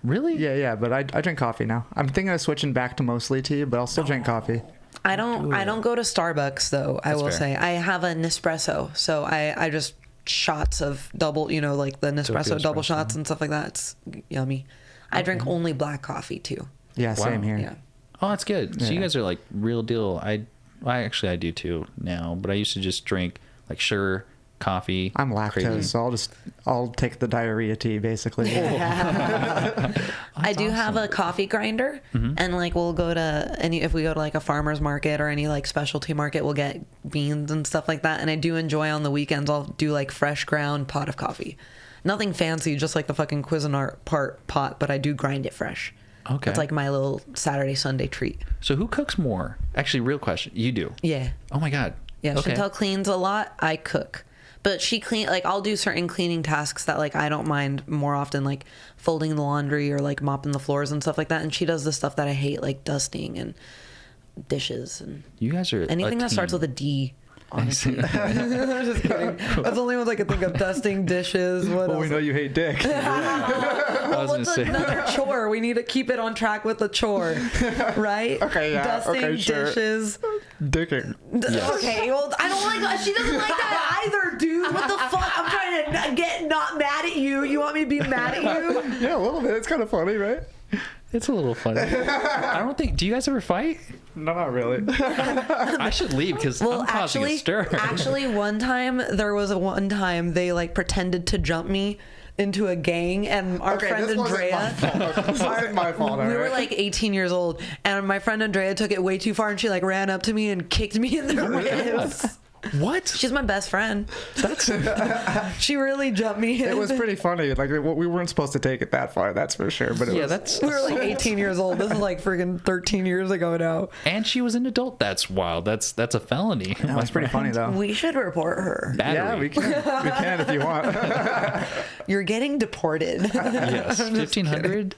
Really? Yeah, but I drink coffee now. I'm thinking of switching back to mostly tea, but I'll still drink coffee. I don't go to Starbucks though. I will fair. say I have a Nespresso, so I just shots of double, you know, like the Nespresso double shots and stuff like that. It's yummy. I drink only black coffee too. Yeah, same here. Yeah. Oh, that's good. So you Yeah. guys are like real deal. I do too now, but I used to just drink like sugar, coffee. I'm lactose, crazy. so I'll take the diarrhea tea basically. I do have a coffee grinder, and like we'll go to if we go to like a farmer's market or any like specialty market, we'll get beans and stuff like that. And I do enjoy on the weekends, I'll do like fresh ground pot of coffee. Nothing fancy, just like the fucking Cuisinart pot, but I do grind it fresh. Okay. It's like my little Saturday, Sunday treat. So who cooks more? Actually, real question. You do. Yeah. Oh my god. Yeah, Okay. Chantel cleans a lot. I cook. But she like I'll do certain cleaning tasks that like I don't mind more often, like folding the laundry or like mopping the floors and stuff like that. And she does the stuff that I hate, like dusting and dishes and You guys are anything that starts with a D. Honestly, I'm just kidding. That's the only ones I could think of. Dusting, dishes. What Well, else? we know you hate dick. I was gonna What's say. another chore? We need to keep it on track with the chore, right? Okay, yeah, Dusting, okay, sure. dishes. Dicking. Okay, well, I don't like. She doesn't like that either, dude. What the fuck? I'm trying to get not mad at you. You want me to be mad at you? Yeah, a little bit. It's kind of funny, right? It's a little funny. I don't think. Do you guys ever fight? No, not really. I should leave because I'm causing a stir. Actually, one time they like pretended to jump me into a gang, and our friend this wasn't my Andrea. fault. This wasn't my fault. We were alright? like 18 years old, and my friend Andrea took it way too far, and she like ran up to me and kicked me in the ribs. What? She's my best friend. That's She really jumped me. It was pretty funny. Like we weren't supposed to take it that far, that's for sure. But yeah. was, That's We were like 18 years old. This is like freaking 13 years ago now. and she was an adult. That's wild. That's a felony. that was pretty funny though. We should report her. Battery. Yeah, we can if you want. You're getting deported. Yes, 1,500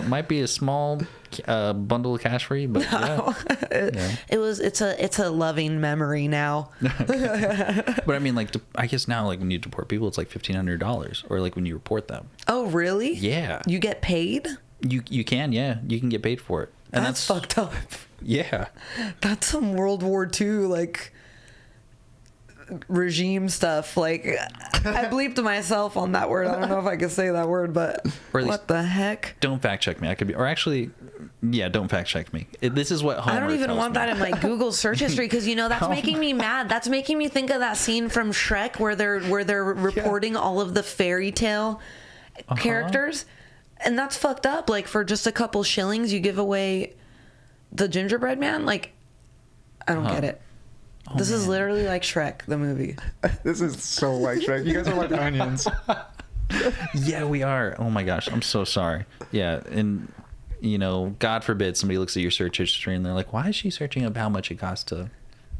might be a small bundle of cash for you, but yeah. It's a loving memory now. But I mean, like, I guess now, like, when you deport people, it's like $1,500, or like when you report them. Oh, really? Yeah, You get paid? you can, yeah, you can get paid for it. And that's fucked up. Yeah. That's some World War II like regime stuff. Like I bleeped myself on that word. I don't know if I could say that word, but what the heck? Don't fact check me. I could be, or actually, yeah, don't fact check me. This is what Homer I don't even tells want me. that in my Google search history because that's making me mad. That's making me think of that scene from Shrek where they're reporting all of the fairy tale characters, and that's fucked up. Like for just a couple shillings, you give away the gingerbread man. Like I don't get it. This is literally like Shrek, the movie. This is so like Shrek. You guys are like onions. Yeah, we are. Oh my gosh, I'm so sorry. Yeah, and God forbid somebody looks at your search history and they're like, why is she searching up how much it costs to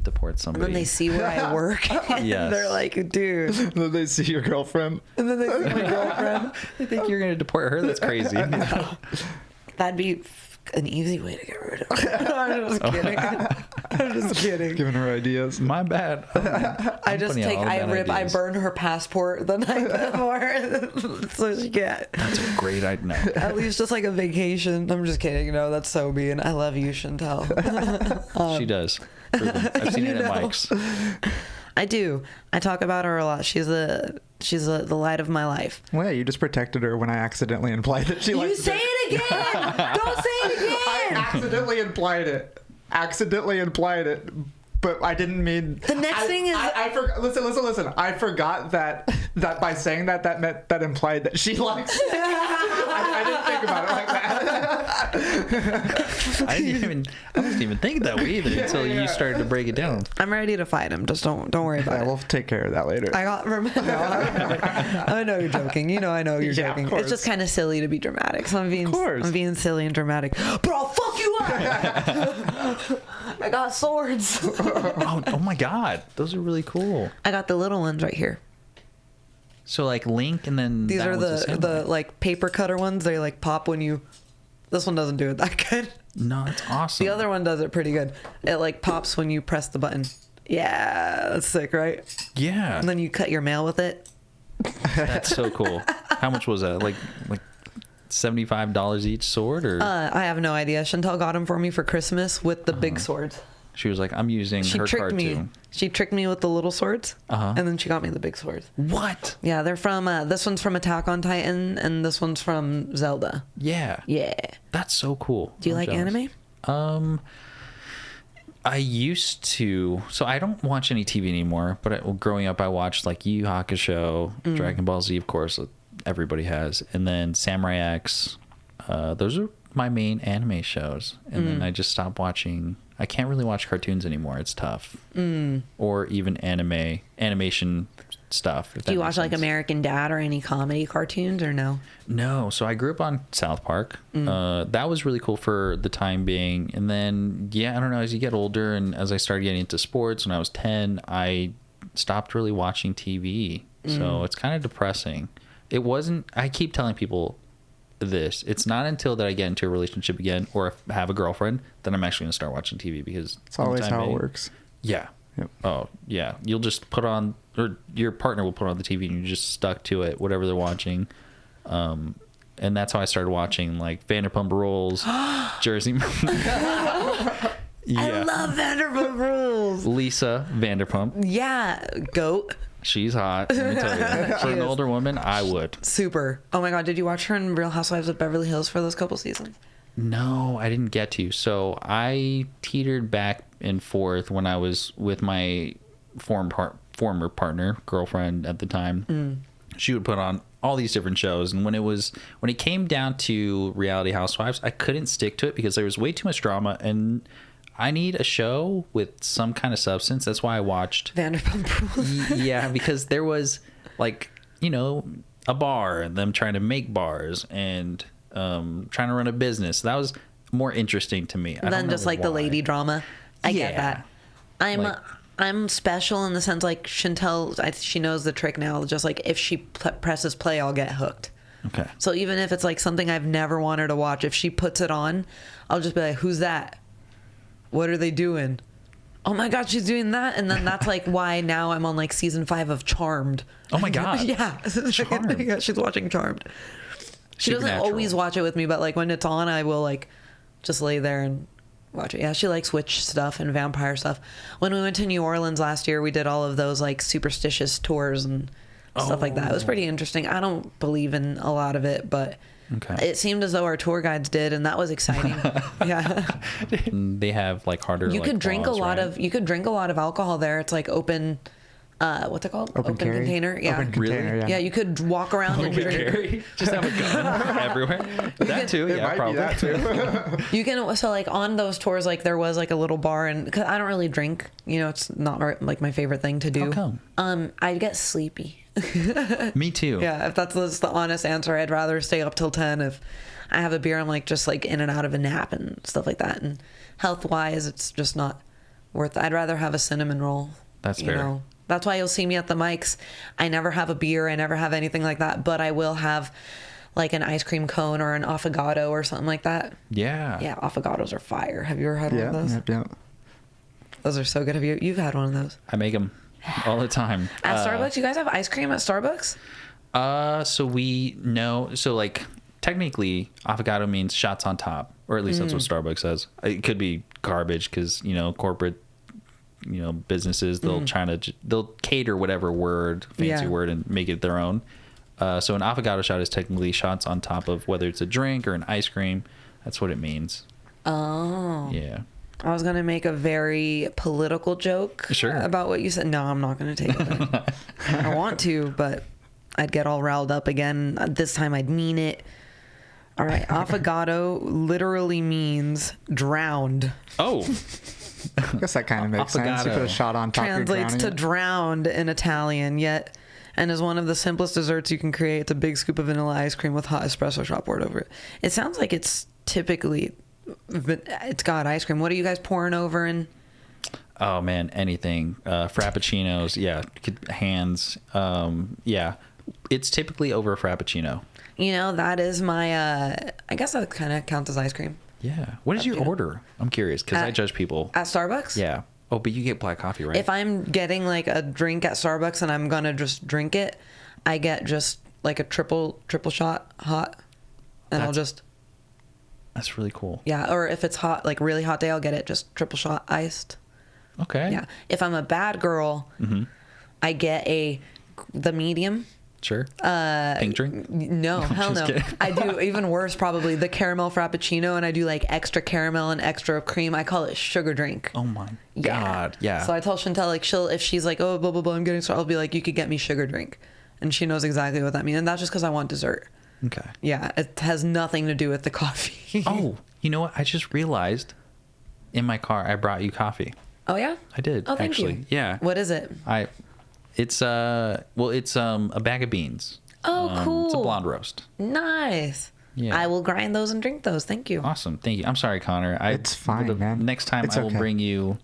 deport somebody? And then they see where I work. And they're like, dude. And then they see your girlfriend. And then they see my girlfriend. I think you're going to deport her? That's crazy. That'd be an easy way to get rid of her. I'm just kidding. I'm just kidding. Giving her ideas. My bad. I burn her passport the night before so she can't. That's a great idea. At least just like a vacation. I'm just kidding. No, that's so mean. I love you, Chantel. She does. I've seen it at Mike's. I do. I talk about her a lot. She's the light of my life. Well, yeah, you just protected her when I accidentally implied that she likes You say it again! Don't say it again! I accidentally implied it. But I didn't mean. The next thing is. I forgot. Listen. I forgot that by saying that meant that implied that she likes it. I didn't think about it like that. I wasn't even thinking that way either until you started to break it down. I'm ready to fight him. Just don't worry about it. We'll take care of that later. I know you're joking. I know you're joking. It's just kind of silly to be dramatic. So I'm being silly and dramatic. But I'll fuck you up. I got swords. Oh my God, those are really cool. I got the little ones right here. So like Link, and then these are the like paper cutter ones. They like pop when you. This one doesn't do it that good. No, that's awesome. The other one does it pretty good. It like pops when you press the button. Yeah, that's sick, right? Yeah. And then you cut your mail with it. That's so cool. How much was that? Like $75 each sword, or? I have no idea. Chantel got them for me for Christmas with the big swords. She was like, I'm using her card too. She tricked me with the little swords, and then she got me the big swords. What? Yeah, they're from, this one's from Attack on Titan, and this one's from Zelda. Yeah. Yeah. That's so cool. Do you like anime? I used to. So I don't watch any TV anymore, but growing up I watched like Yu Yu Hakusho, Dragon Ball Z, of course, everybody has, and then Samurai X. Those are my main anime shows. And then I just stopped watching. I can't really watch cartoons anymore. It's tough. Or even animation stuff. Do you watch like American Dad or any comedy cartoons or no? No. So I grew up on South Park. That was really cool for the time being. And then, I don't know, as you get older and as I started getting into sports when I was 10, I stopped really watching TV. So it's kind of depressing. It wasn't, I keep telling people this. It's not until that I get into a relationship again or have a girlfriend that I'm actually going to start watching TV, because it's always how it works. Yeah. Yep. Oh, yeah. You'll just put on, or your partner will put on the TV and you're just stuck to it, whatever they're watching. And that's how I started watching like Vanderpump Rules, Jersey. I love Vanderpump Rules. Lisa Vanderpump. Yeah, goat. She's hot. Let me tell you. For an older woman, I would. Super. Oh my God, did you watch her in Real Housewives of Beverly Hills for those couple seasons? No, I didn't get to. So I teetered back and forth when I was with my former partner, girlfriend at the time. She would put on all these different shows, and when it came down to Reality Housewives, I couldn't stick to it because there was way too much drama, and I need a show with some kind of substance. That's why I watched Vanderpump Rules. Yeah, because there was like, a bar and them trying to make bars and trying to run a business. That was more interesting to me. Than just like the lady drama. I get that. I'm special in the sense like Chantel, she knows the trick now. Just like if she presses play, I'll get hooked. Okay. So even if it's like something I've never wanted to watch, if she puts it on, I'll just be like, who's that? What are they doing? Oh my God, she's doing that. And then that's like why now I'm on like season 5 of Charmed. Oh my God. Yeah. Charmed. Yeah, she's watching Charmed. She doesn't Supernatural. always watch it with me, but like when it's on, I will like just lay there and watch it. Yeah, she likes witch stuff and vampire stuff. When we went to New Orleans last year, we did all of those like superstitious tours and stuff like that. It was pretty interesting. I don't believe in a lot of it, but it seemed as though our tour guides did, and that was exciting. Yeah. They have like harder. You could drink laws, a lot right? of. You could drink a lot of alcohol there. It's like open. What's it called? Open carry? Container. Yeah. Open container, Really? Yeah, you could walk around and drink. Carry? Just have a gun everywhere. That too. It Yeah, might probably. be that too. You can, so like on those tours, like there was like a little bar, and because I don't really drink, you know, it's not like my favorite thing to do. How come? I get sleepy. Me too. Yeah, if that's the honest answer, I'd rather stay up till 10. If I have a beer, I'm like just like in and out of a nap and stuff like that. And health wise, it's just not worth it. I'd rather have a cinnamon roll. That's you fair. know. That's why you'll see me at the mics. I never have a beer. I never have anything like that. But I will have like an ice cream cone or an affogato or something like that. Yeah. Yeah, affogatos are fire. Have you ever had one of those? Yeah. Those are so good. You've had one of those? I make them all the time. At Starbucks? You guys have ice cream at Starbucks? So we know. So like technically, affogato means shots on top, or at least that's what Starbucks says. It could be garbage because corporate, businesses they'll they'll cater whatever fancy word and make it their own. So an affogato shot is technically shots on top of whether it's a drink or an ice cream. That's what it means. Oh. Yeah. I was going to make a very political joke about what you said. No, I'm not going to take it. I want to, but I'd get all riled up again. This time I'd mean it. All right. Affogato literally means drowned. Oh. I guess that kind of makes sense. You put a shot on top. Translates to drowned in Italian, yet, and is one of the simplest desserts you can create. It's a big scoop of vanilla ice cream with hot espresso shot poured over it. It sounds like it's typically, it's got ice cream. What are you guys pouring over in? Oh man, anything. Frappuccinos, yeah. Hands, yeah. It's typically over a Frappuccino. That is my, I guess that kind of counts as ice cream. Yeah. What is your order? I'm curious because I judge people. At Starbucks? Yeah. Oh, but you get black coffee, right? If I'm getting like a drink at Starbucks and I'm going to just drink it, I get just like a triple shot hot. And That's really cool. Yeah. Or if it's hot, like really hot day, I'll get it just triple shot iced. Okay. Yeah. If I'm a bad girl, I get the medium. Sure. Pink drink? No, hell no. I do even worse, probably the caramel frappuccino, and I do like extra caramel and extra cream. I call it sugar drink. Oh my God. Yeah. So I tell Chantel, like, if she's like, oh, blah, blah, blah, I'm getting started, I'll be like, you could get me sugar drink. And she knows exactly what that means. And that's just because I want dessert. Okay. Yeah. It has nothing to do with the coffee. Oh, you know what? I just realized in my car, I brought you coffee. Oh, yeah? I did. Oh, thank actually. you. Yeah. What is it? It's a bag of beans. Oh, cool. It's a blonde roast. Nice. Yeah. I will grind those and drink those. Thank you. Awesome. Thank you. I'm sorry, Connor. It's fine, man. Next time It's I will okay. bring you.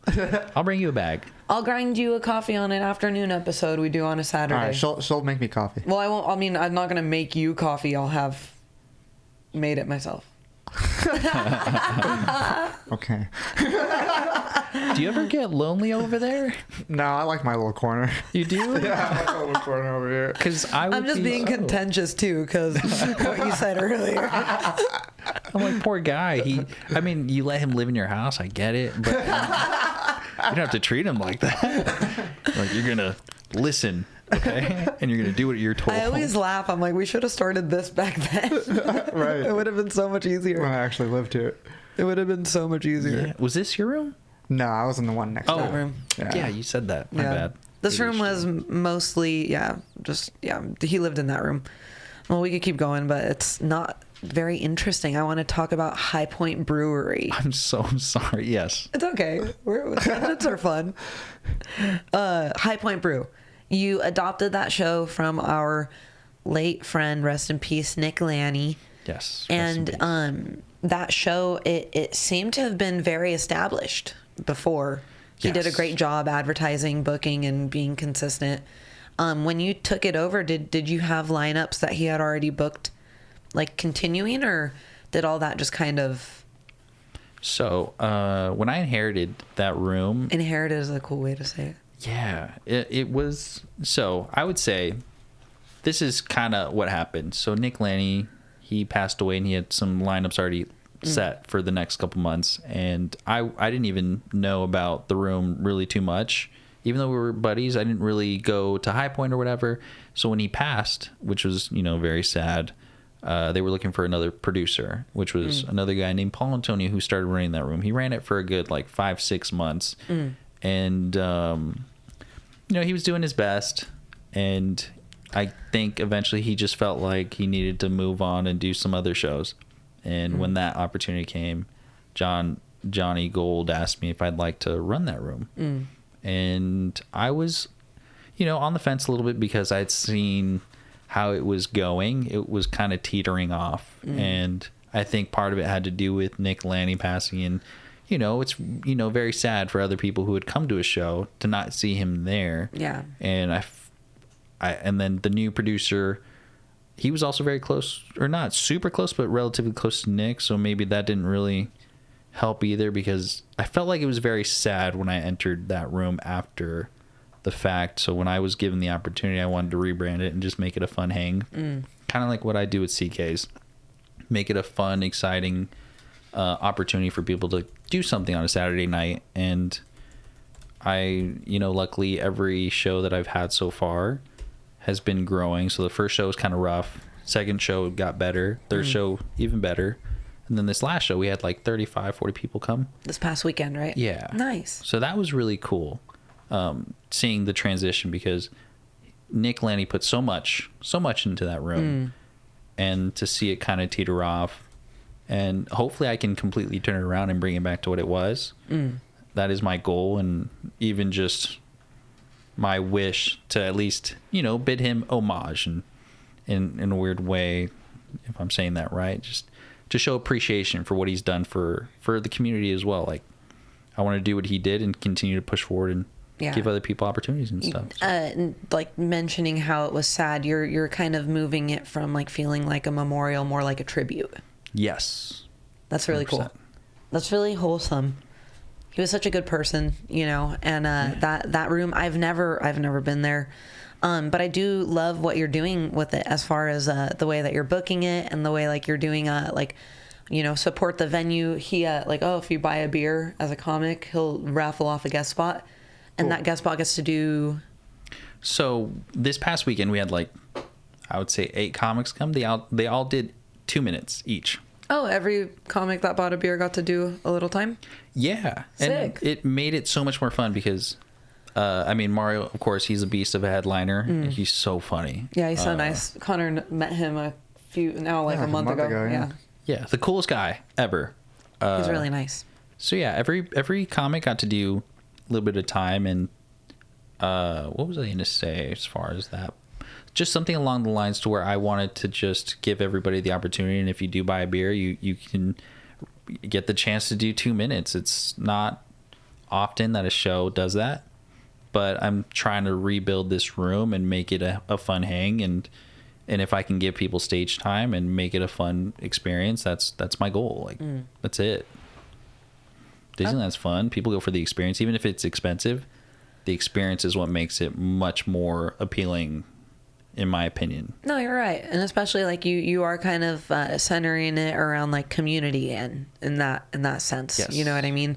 I'll bring you a bag. I'll grind you a coffee on an afternoon episode we do on a Saturday. All right, she'll make me coffee. Well, I won't. I mean, I'm not gonna make you coffee. I'll have made it myself. Okay. Do you ever get lonely over there? No, I like my little corner. You do? Yeah, I like my little corner over here. Because I'm just being contentious too, because what you said earlier. I'm like, poor guy. You let him live in your house. I get it, but you don't have to treat him like that. Like you're gonna listen, okay, and you're gonna do what you're told. I always laugh. I'm like, we should have started this back then. Right. It would have been so much easier. When I actually lived here. It would have been so much easier. Yeah. Was this your room? No, I was in the one next Oh, door. room. Yeah, you said that. My bad. This room was mostly, he lived in that room. Well, we could keep going, but it's not very interesting. I want to talk about High Point Brewery. I'm so sorry. Yes. It's okay. Tangents are fun. High Point Brew. You adopted that show from our late friend, rest in peace, Nick Lanny. Yes. And that show, it seemed to have been very established before. He did a great job advertising, booking, and being consistent. When you took it over, did you have lineups that he had already booked, like continuing, or did all that just kind of... So when I inherited that room... Inherited is a cool way to say it. Yeah, it was... So I would say this is kind of what happened. So Nick Lanny, he passed away and he had some lineups already set for the next couple months, and I didn't even know about the room really too much. Even though we were buddies, I didn't really go to High Point or whatever. So when he passed, which was, very sad, they were looking for another producer, which was another guy named Paul Antonio who started running that room. He ran it for a good 5-6 months. And, he was doing his best. And I think eventually he just felt like he needed to move on and do some other shows. And when that opportunity came, Johnny Gold asked me if I'd like to run that room. And I was, on the fence a little bit because I'd seen how it was going. It was kind of teetering off. And I think part of it had to do with Nick Lanny passing. And, it's, very sad for other people who had come to a show to not see him there. Yeah. And and then the new producer, he was also very close, or not super close, but relatively close to Nick. So maybe that didn't really help either, because I felt like it was very sad when I entered that room after the fact. So when I was given the opportunity, I wanted to rebrand it and just make it a fun hang. Kind of like what I do with CK's. Make it a fun, exciting opportunity for people to do something on a Saturday night. And I, luckily every show that I've had so far has been growing. So the first show was kind of rough. Second show got better. Third show even better. And then this last show, we had 35, 40 people come. This past weekend, right? Yeah. Nice. So that was really cool, seeing the transition, because Nick Lanny put so much into that room. And to see it kind of teeter off. And hopefully I can completely turn it around and bring it back to what it was. That is my goal, and even just my wish to at least, bid him homage, and in a weird way, if I'm saying that right, just to show appreciation for what he's done for the community as well. I want to do what he did and continue to push forward and give other people opportunities and stuff. Mentioning how it was sad, you're kind of moving it from feeling like a memorial, more like a tribute. Yes. That's really 100%. Cool. That's really wholesome. He was such a good person, and that room, I've never been there. But I do love what you're doing with it, as far as the way that you're booking it, and the way you're doing support the venue. He if you buy a beer as a comic, he'll raffle off a guest spot, and that guest spot gets to do. So this past weekend we had I would say 8 comics come. They all did 2 minutes each. Oh, every comic that bought a beer got to do a little time? Yeah. Sick. And it made it so much more fun because Mario, of course, he's a beast of a headliner. And he's so funny. Yeah, he's so nice. Connor met him a month ago. Yeah, the coolest guy ever. He's really nice. So yeah, every comic got to do a little bit of time. And what was I going to say as far as that? Just something along the lines to where I wanted to just give everybody the opportunity. And if you do buy a beer, you can get the chance to do 2 minutes. It's not often that a show does that, but I'm trying to rebuild this room and make it a fun hang. And if I can give people stage time and make it a fun experience, that's my goal. That's it. Disneyland's fun. People go for the experience. Even if it's expensive, the experience is what makes it much more appealing, in my opinion. No, you're right. And especially you are kind of centering it around community and in that sense. Yes. You know what I mean?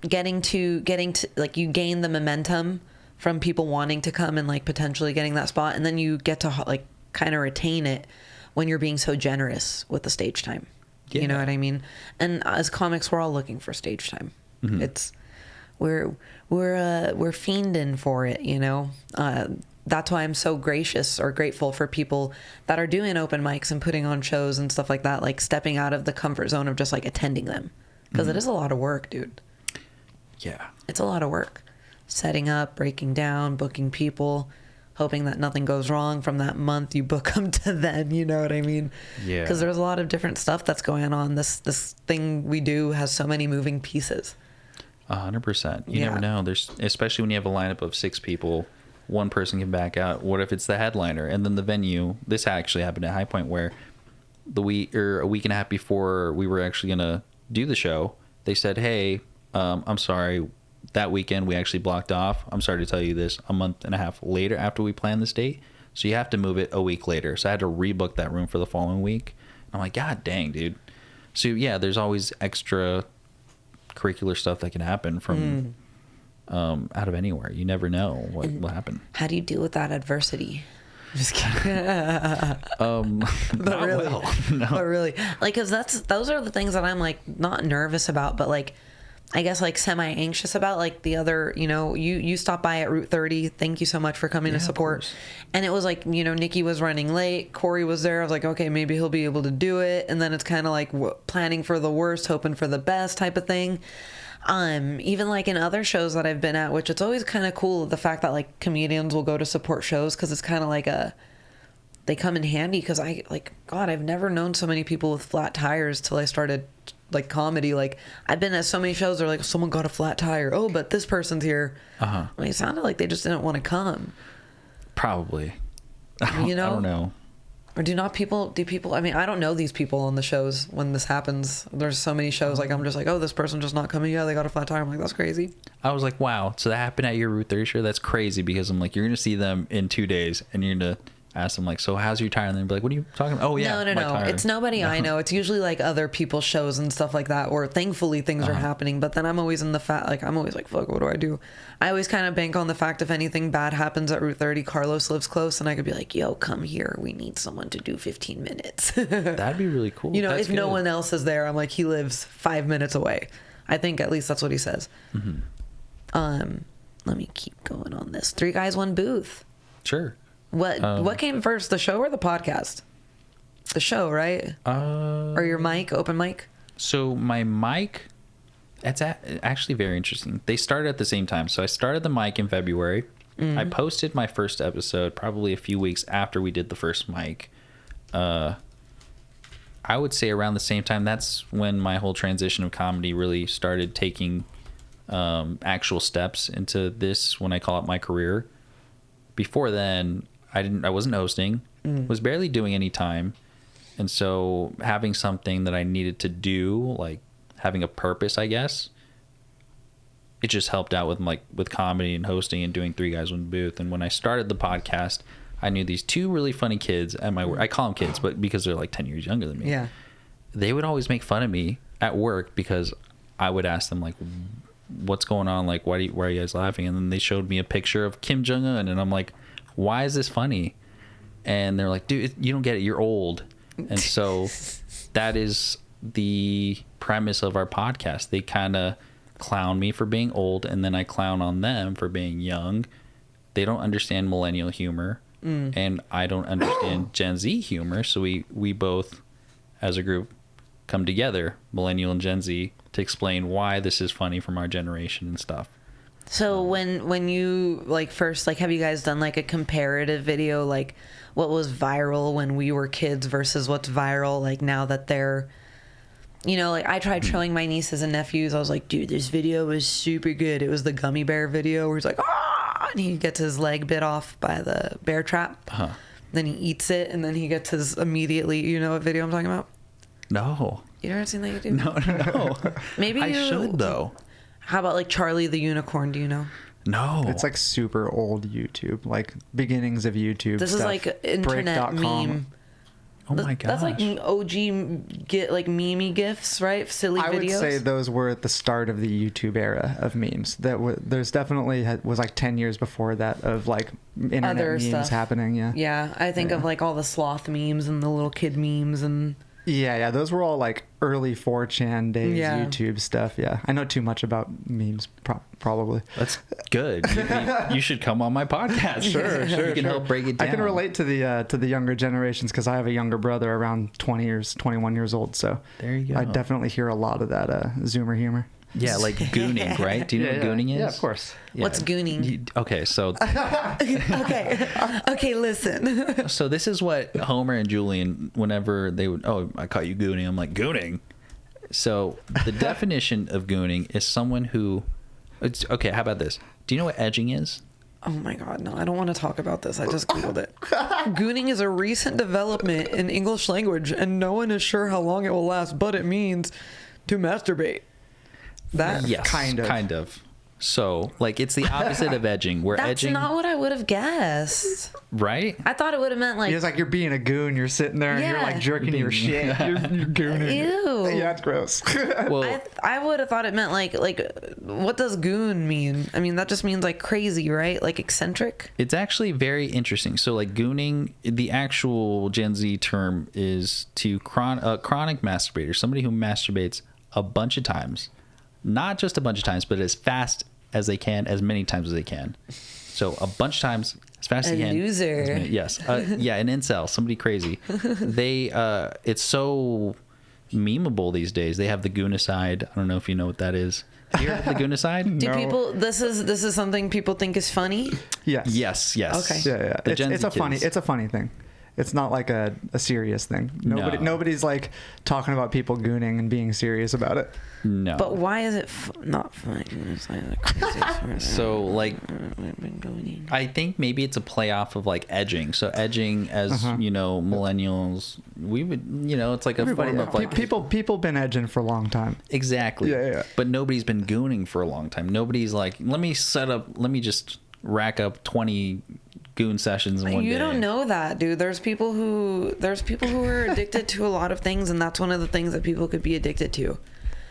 Getting to you gain the momentum from people wanting to come and potentially getting that spot, and then you get to kind of retain it when you're being so generous with the stage time. Yeah. You know what I mean? And as comics, we're all looking for stage time. It's we're fiending for it, That's why I'm so grateful for people that are doing open mics and putting on shows and stuff like that, stepping out of the comfort zone of just attending them, because it is a lot of work, dude. Yeah, it's a lot of work, setting up, breaking down, booking people, hoping that nothing goes wrong from that month you book them to then, you know what I mean? Yeah, because there's a lot of different stuff that's going on. This thing we do has so many moving pieces. 100%. You never know. There's, especially when you have a lineup of 6 people, one person can back out. What if it's the headliner? And then the venue, this actually happened at High Point, where a week and a half before we were actually going to do the show, they said, hey, I'm sorry, that weekend we actually blocked off. I'm sorry to tell you this, a month and a half later after we planned this date. So you have to move it a week later. So I had to rebook that room for the following week. I'm like, God dang, dude. So yeah, there's always extra curricular stuff that can happen from out of anywhere. You never know what will happen. How do you deal with that adversity? Just kidding. Not really, well. No. But really, like, cause those are the things that I'm like not nervous about, but like, I guess like semi-anxious about. Like the other, you stopped by at Route 30. Thank you so much for coming to support. And it was like, Nikki was running late. Corey was there. I was like, okay, maybe he'll be able to do it. And then it's kind of like planning for the worst, hoping for the best type of thing. Even like in other shows that I've been at, which it's always kind of cool, the fact that like comedians will go to support shows, because it's kind of like they come in handy, because I've never known so many people with flat tires till I started like comedy. Like I've been at so many shows where like someone got a flat tire, oh, but this person's here. Like, it sounded like they just didn't want to come. Probably. I don't know. Or do people, I mean, I don't know these people on the shows when this happens. There's so many shows, like I'm just like, oh, this person just not coming. Yeah, they got a flat tire. I'm like, that's crazy. I was like, wow, so that happened at your Route 30 show? That's crazy, because I'm like, you're going to see them in 2 days and you're going to ask them like, so how's your tire? And they'll be like, what are you talking about? Oh yeah, no, tire. it's nobody I know. It's usually like other people's shows and stuff like that, or thankfully things are happening. But then I'm always in the I'm always like, fuck, what do I do? I always kind of bank on the fact if anything bad happens at Route 30, Carlos lives close, and I could be like, yo, come here, we need someone to do 15 minutes. That'd be really cool. If no one else is there, I'm like, he lives 5 minutes away. I think at least that's what he says. Let me keep going on this. 3 guys, 1 booth. Sure. What came first, the show or the podcast? The show, right? Or your mic, open mic? So my mic, it's actually very interesting. They started at the same time. So I started the mic in February. I posted my first episode probably a few weeks after we did the first mic. I would say around the same time. That's when my whole transition of comedy really started taking actual steps into this, when I call it my career. Before then, I wasn't hosting, was barely doing any time. And so having something that I needed to do, like having a purpose, I guess, it just helped out with comedy and hosting and doing 3 guys, 1 booth. And when I started the podcast, I knew these 2 really funny kids at my work. I call them kids, but because they're like 10 years younger than me. Yeah. They would always make fun of me at work because I would ask them like, what's going on? Like, why are you guys laughing? And then they showed me a picture of Kim Jong-un, and I'm like, why is this funny? And they're like, dude, you don't get it, you're old. And so that is the premise of our podcast. They kind of clown me for being old, and then I clown on them for being young. They don't understand millennial humor, and I don't understand Gen Z humor. So we both, as a group, come together, millennial and Gen Z, to explain why this is funny from our generation and stuff. So when you like first, like, have you guys done like a comparative video, like what was viral when we were kids versus what's viral like now that they're, like I tried showing my nieces and nephews. I was like, dude, this video was super good. It was the gummy bear video where he's like, ah, and he gets his leg bit off by the bear trap. Then he eats it, and then he gets his immediately. You know what video I'm talking about? No. You never seen that YouTube? No. Maybe I should though. How about like Charlie the Unicorn? Do you know? No. It's like super old YouTube, like beginnings of YouTube. This stuff. is like internet meme. Oh my gosh. That's like OG get like meme gifs, right? Silly videos. I would say those were at the start of the YouTube era of memes. There's definitely was like 10 years before that of like internet other memes stuff happening. Yeah, I think of like all the sloth memes and the little kid memes and. Yeah, those were all like early 4chan days YouTube stuff. Yeah, I know too much about memes, probably. That's good. You should come on my podcast. Sure. You can help break it down. I can relate to the younger generations because I have a younger brother around 21 years old. So there you go. I definitely hear a lot of that Zoomer humor. Yeah, like gooning, right? Do you know what gooning is? Yeah, of course. Yeah. What's gooning? Okay, so okay, listen. So this is what Homer and Julian, whenever they would, oh, I caught you gooning. I'm like, gooning. So the definition of gooning is someone who, okay, how about this? Do you know what edging is? Oh my God, no, I don't want to talk about this. I just Googled it. Gooning is a recent development in English language, and no one is sure how long it will last, but it means to masturbate. That yes, kind of. So, like, it's the opposite of edging. Where That's edging, not what I would have guessed. right? I thought it would have meant like, It's like you're being a goon. You're sitting there and you're Yeah. like jerking your shit. You're gooning. ew. Yeah, it's gross. Well, I would have thought it meant like what does goon mean? I mean, that just means like crazy, right? Like eccentric. it's actually very interesting. So, like, gooning, the actual Gen Z term is to chronic masturbator, somebody who masturbates a bunch of times, not just a bunch of times, but as fast as they can, as many times as they can. So a bunch of times, as fast as A they can. loser. Yes. Yeah, an incel, somebody crazy. It's so memeable these days. They have the goonicide. I don't know if you know what that is. Have you heard of the goonicide? Do No. people? This is something people think is funny. Yes. Yes. Okay. Yeah. The Gen It's Z a funny. kids. It's a funny thing. It's not like a serious thing. No. Nobody's like talking about people gooning and being serious about it. No. But why is it not funny? It's like the craziest So, like, we've been going. I think maybe it's a play off of like edging. So edging, as you know, millennials, we would, it's like a Everybody, form of like people been edging for a long time. exactly. Yeah. But nobody's been gooning for a long time. Nobody's like, let me just rack up 20 goon sessions in one day. You don't know that, dude. There's people who are addicted to a lot of things, and that's one of the things that people could be addicted to.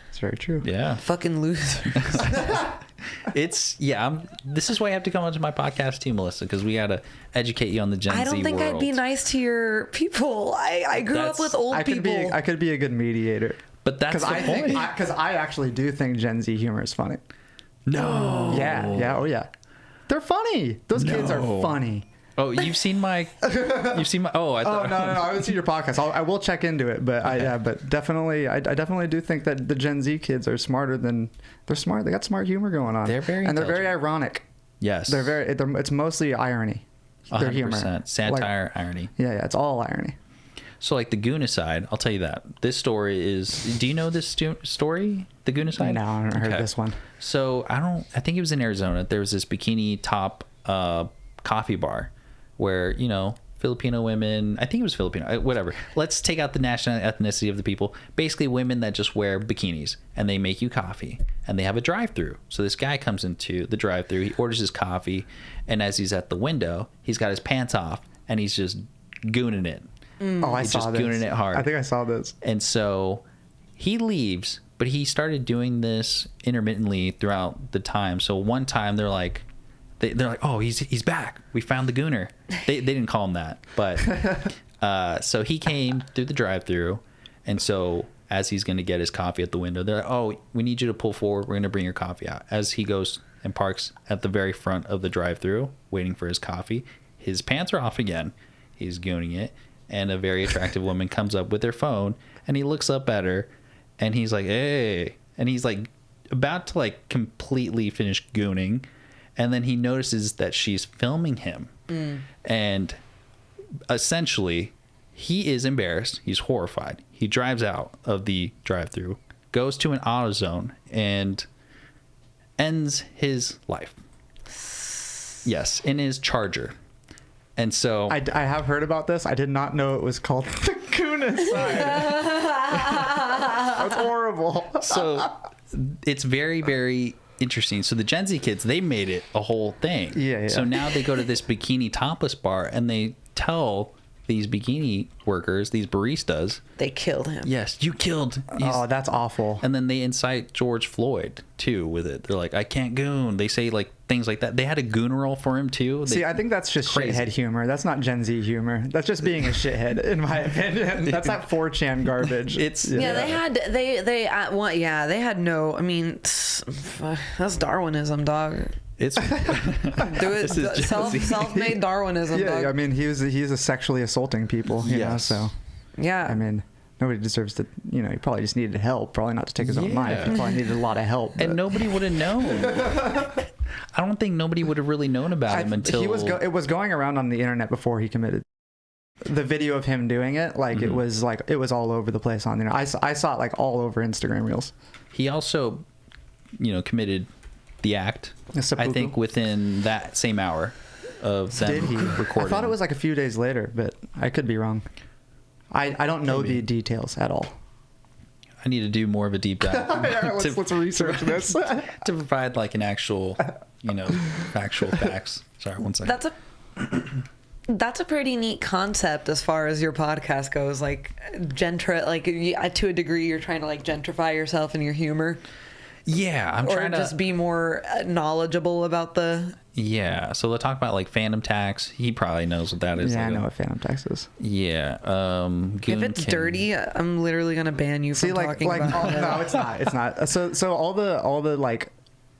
It's very true. Yeah. Fucking losers. This is why you have to come onto my podcast too, Melissa, because we got to educate you on the Gen Z I don't think world. I'd be nice to your people. I grew up with old I people. could be a good mediator. But that's the point. Because I actually do think Gen Z humor is funny. No. Yeah. They're funny. Those kids are No. funny. Oh, you've seen my. Oh, I Oh thought. no! I haven't seen your podcast. I will check into it, but but definitely, I definitely do think that the Gen Z kids are smarter than they're smart. They got smart humor going on. They're very and they're very intelligent. ironic. Yes. It's mostly irony. Their humor, 100%. Satire, irony. Yeah, it's all irony. So, like the Goonicide, I'll tell you that. This story is. Do you know this story? The Goonicide? No, I haven't heard Okay. this one. So, I think it was in Arizona. There was this bikini top coffee bar where, Filipino women, I think it was Filipino, whatever. Let's take out the national ethnicity of the people. Basically, women that just wear bikinis and they make you coffee and they have a drive-through. So this guy comes into the drive-through, he orders his coffee, and as he's at the window, he's got his pants off and he's just gooning it. Oh, I He's saw just this. gooning it hard. I think I saw this. And so he leaves, but he started doing this intermittently throughout the time. So one time they're like, oh, he's back. We found the gooner. They didn't call him that, but so he came through the drive-through, and so as he's going to get his coffee at the window, they're like, oh, we need you to pull forward. We're going to bring your coffee out. As he goes and parks at the very front of the drive-through, waiting for his coffee, his pants are off again. He's gooning it, and a very attractive woman comes up with her phone, and he looks up at her, and he's like, hey, and he's like about to like completely finish gooning. And then he notices that she's filming him. And essentially, he is embarrassed. He's horrified. He drives out of the drive-thru, goes to an AutoZone, and ends his life. Yes, in his Charger. And so... I have heard about this. I did not know it was called the Goonicide. That's horrible. So it's very, very interesting. So the Gen Z kids, they made it a whole thing. Yeah. So now they go to this bikini topless bar and they tell these bikini workers, these baristas, They killed him. yes, you killed. Oh, that's awful. And then they incite George Floyd too with it. They're like, I can't goon. They say like things like that. They had a goonerol for him too. See, I think that's just Crazy. shithead humor. That's not Gen Z humor. That's just being a shithead, in my opinion. That's that 4chan garbage. It's Yeah, they had no. I mean, that's Darwinism, dog. it's Do it. This is Gen Z. Self-made Darwinism, yeah, dog. I mean, he's a sexually assaulting people, you know, Yes. so, Yeah. I mean, nobody deserves to, he probably just needed help, probably not to take his own life. Yeah. He probably needed a lot of help. and but- nobody would have known. I don't think nobody would have really known about him until it was going around on the internet before he committed. The video of him doing it, like it was all over the place on the internet. I saw it like all over Instagram Reels. he also, committed the act. The seppuku. I think within that same hour of them Did he? recording. I thought it was like a few days later, but I could be wrong. I don't know Maybe. the details at all. I need to do more of a deep dive. Yeah, let's research this. To provide like an actual, factual facts. Sorry, one second. That's a pretty neat concept as far as your podcast goes. Like to a degree, you're trying to like gentrify yourself and your humor. Yeah, I'm trying to just be more knowledgeable about the. Yeah, so they'll talk about like phantom tax. He probably knows what that is. Yeah, like I know what phantom tax is. Yeah, if it's dirty, I'm literally gonna ban you from talking about it. No, it's not. So all the like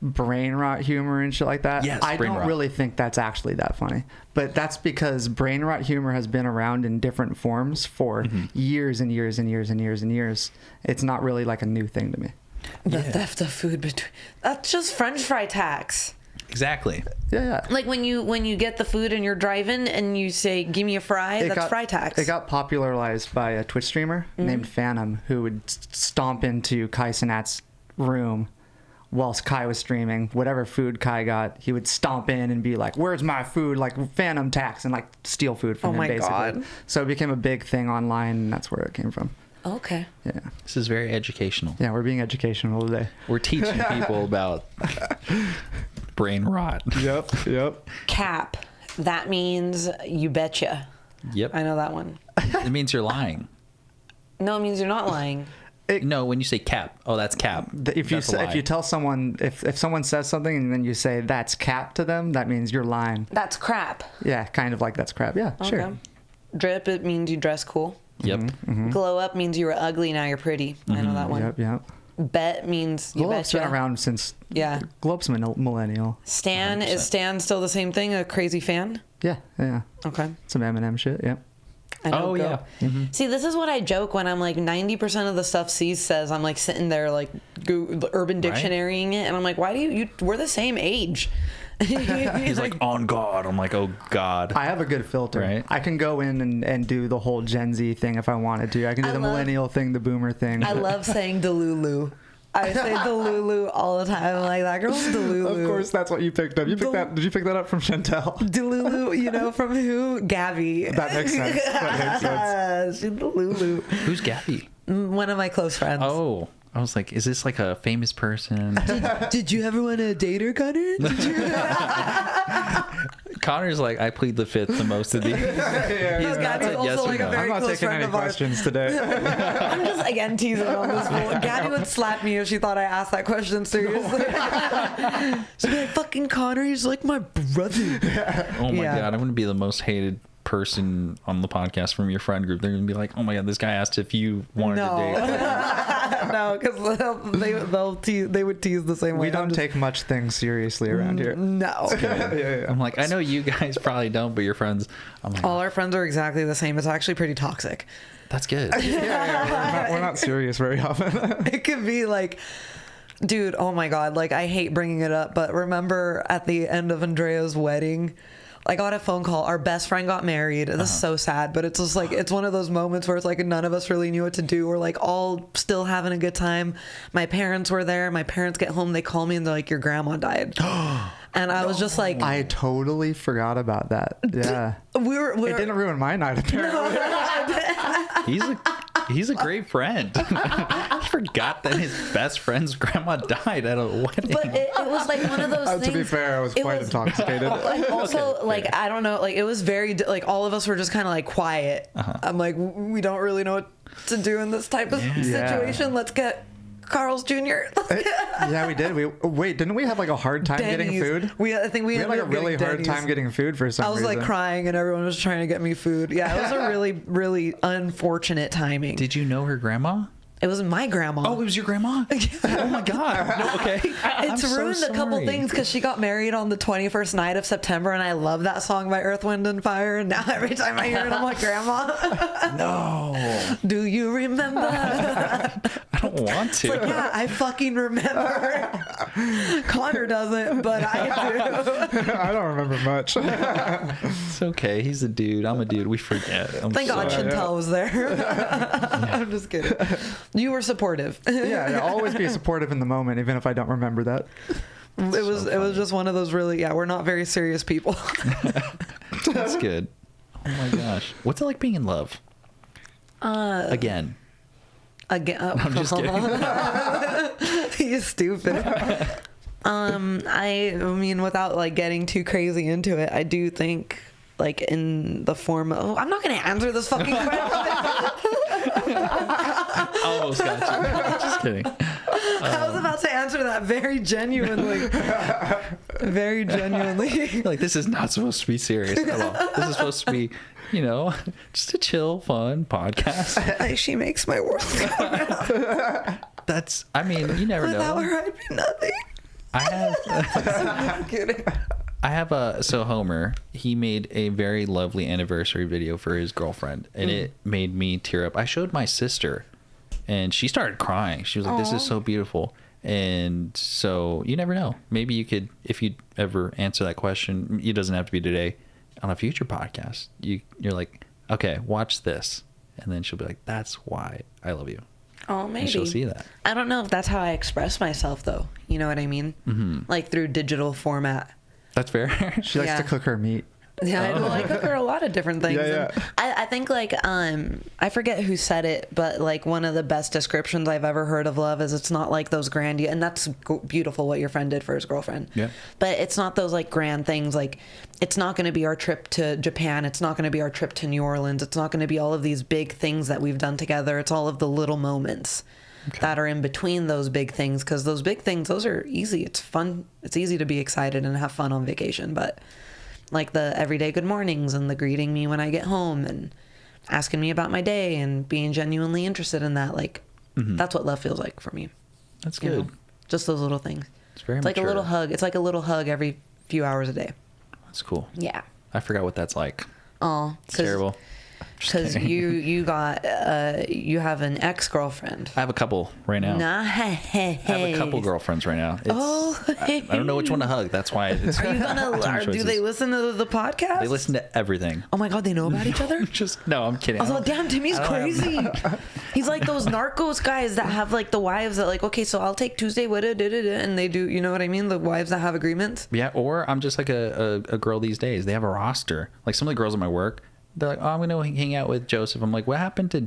brain rot humor and shit like that. Yes, I don't really think that's actually that funny. But that's because brain rot humor has been around in different forms for years and years and years and years and years. It's not really like a new thing to me. The theft of food between. That's just French fry tax. Exactly. Yeah. Like when you get the food and you're driving and you say, "Give me a fry," that's fry tax. It got popularized by a Twitch streamer named Phantom, who would stomp into Kai Cenat's room whilst Kai was streaming. Whatever food Kai got, he would stomp in and be like, "Where's my food?" Like phantom tax, and like steal food from him, basically. God. So it became a big thing online, and that's where it came from. Okay. Yeah. This is very educational. Yeah, we're being educational today. We're teaching people about brain rot. Yep. Cap. That means you betcha. Yep. I know that one. It means you're lying. No, it means you're not lying. No, when you say cap, that's cap. If you tell someone, if someone says something and then you say that's cap to them, that means you're lying. That's crap. Yeah, kind of like that's crap. Yeah, okay. Sure. Drip, it means you dress cool. Yep. Glow up means you were ugly, now you're pretty. I know that one. Yep. Bet means you Glow up's been betcha. around since. Yeah. Glow up's millennial. Stan, 100%. Is Stan still the same thing? A crazy fan? Yeah. Okay. Some Eminem shit. Yep. Yeah. See, this is what I joke when I'm like 90% of the stuff C says. I'm like sitting there like Urban Dictionarying it, and I'm like, why do you? We're the same age. He's like, on God. I'm like, oh God. I have a good filter. Right? I can go in and do the whole Gen Z thing if I wanted to. I can do the millennial thing, the boomer thing. I love saying Delulu. I say Delulu all the time. I'm like, that girl's Delulu. Of course, that's what you picked up. Did you pick that up from Chantel? Delulu, from who? Gabby. That makes sense. She's Delulu. Who's Gabby? One of my close friends. Oh. I was like, is this like a famous person? Did you ever want to date her, Connor? Connor's like, I plead the fifth to most of these. Gabby's also like a very I'm not close taking friend any of ours. questions today. I'm just again teasing on this fool. Gabby would slap me if she thought I asked that question seriously. She'd be like, fucking Connor, he's like my brother. Oh my God, I'm going to be the most hated person on the podcast from your friend group. They're gonna be like, oh my God, this guy asked if you wanted to date. No, because they would tease the same way. We don't take much things seriously around here. No. Yeah. I'm like, I know you guys probably don't, but your friends, I'm like, all our friends are exactly the same. It's actually pretty toxic. That's good. Yeah. We're not serious very often. It could be like, dude, oh my God, like I hate bringing it up, but remember at the end of Andrea's wedding, I got a phone call. Our best friend got married. This is so sad, but it's just like, it's one of those moments where it's like none of us really knew what to do. We're like all still having a good time. My parents were there. My parents get home. They call me and they're like, your grandma died. And I was just like, I totally forgot about that. Yeah. It didn't ruin my night, apparently. He's a great friend. He forgot that his best friend's grandma died at a wedding. But it was like one of those things. To be fair, I was quite intoxicated. Also, Okay, like, fair. I don't know, like, it was very, like, all of us were just kind of like quiet. I'm like, we don't really know what to do in this type of situation. Let's get Carl's Jr. Yeah, we did. Didn't we have like a hard time getting food? I think we had like a really hard time getting food for some reason. I was like crying and everyone was trying to get me food. Yeah, it was a really, really unfortunate timing. Did you know her grandma? It was my grandma. Oh, it was your grandma? Oh my God. No, okay. It's ruined a couple things because she got married on the 21st night of September, and I love that song by Earth, Wind, and Fire. And now every time I hear it, I'm like, Grandma. No. Do you remember? I don't want to. It's like, yeah, I fucking remember. Connor doesn't, but I do. I don't remember much. It's okay. He's a dude. I'm a dude. We forget. Thank God Chantel was there. I'm just kidding. You were supportive. Yeah, I'll always be supportive in the moment, even if I don't remember that. It was just one of those really, we're not very serious people. That's good. Oh my gosh. What's it like being in love? Again. Again, I'm just kidding. you stupid. I mean, without like getting too crazy into it, I do think like in the form of, I'm not going to answer this fucking question. Almost got you. Just kidding. I was about to answer that very genuinely. Very genuinely. Like, this is not supposed to be serious at all. This is supposed to be, you know, just a chill, fun podcast. She makes my world go round. That's, I mean, you never Without know. her, I'd be nothing. I have, I'm kidding. so Homer, he made a very lovely anniversary video for his girlfriend, and it made me tear up. I showed my sister, and she started crying. She was like, "This is so beautiful." And so you never know. Maybe you could, if you ever answer that question, it doesn't have to be today, on a future podcast. You're like, "Okay, watch this," and then she'll be like, "That's why I love you." Oh, maybe. And she'll see that. I don't know if that's how I express myself, though. You know what I mean? Mm-hmm. Like through digital format. That's fair. She likes to cook her meat. Yeah, I cook her a lot of different things. Yeah. And I think like I forget who said it, but like one of the best descriptions I've ever heard of love is it's not like those grand, and that's beautiful what your friend did for his girlfriend. Yeah. But it's not those like grand things. Like it's not going to be our trip to Japan. It's not going to be our trip to New Orleans. It's not going to be all of these big things that we've done together. It's all of the little moments that are in between those big things, because those big things, those are easy. It's fun. It's easy to be excited and have fun on vacation, but like the everyday good mornings and the greeting me when I get home and asking me about my day and being genuinely interested in that, like that's what love feels like for me. That's You good. know? Just those little things. It's very It's like a mature. little hug. It's like a little hug every few hours a day. That's cool. Yeah. I forgot what that's like. Oh, It's terrible. Just Because kidding. you have an ex-girlfriend. I have a couple right now. Nah, hey, I have a couple girlfriends right now. I don't know which one to hug. That's why it's. Are you gonna? too many Do choices. they listen to the podcast? They listen to everything. Oh my god, they know about each other. Just no, I'm kidding. I was like, damn, Timmy's I don't crazy. He's like those narcos guys that have like the wives that like, okay, so I'll take Tuesday with it, and they do, you know what I mean? The wives that have agreements. Yeah, or I'm just like a girl these days. They have a roster. Like some of the girls at my work, they're like, oh, I'm gonna hang out with Joseph. I'm like, what happened to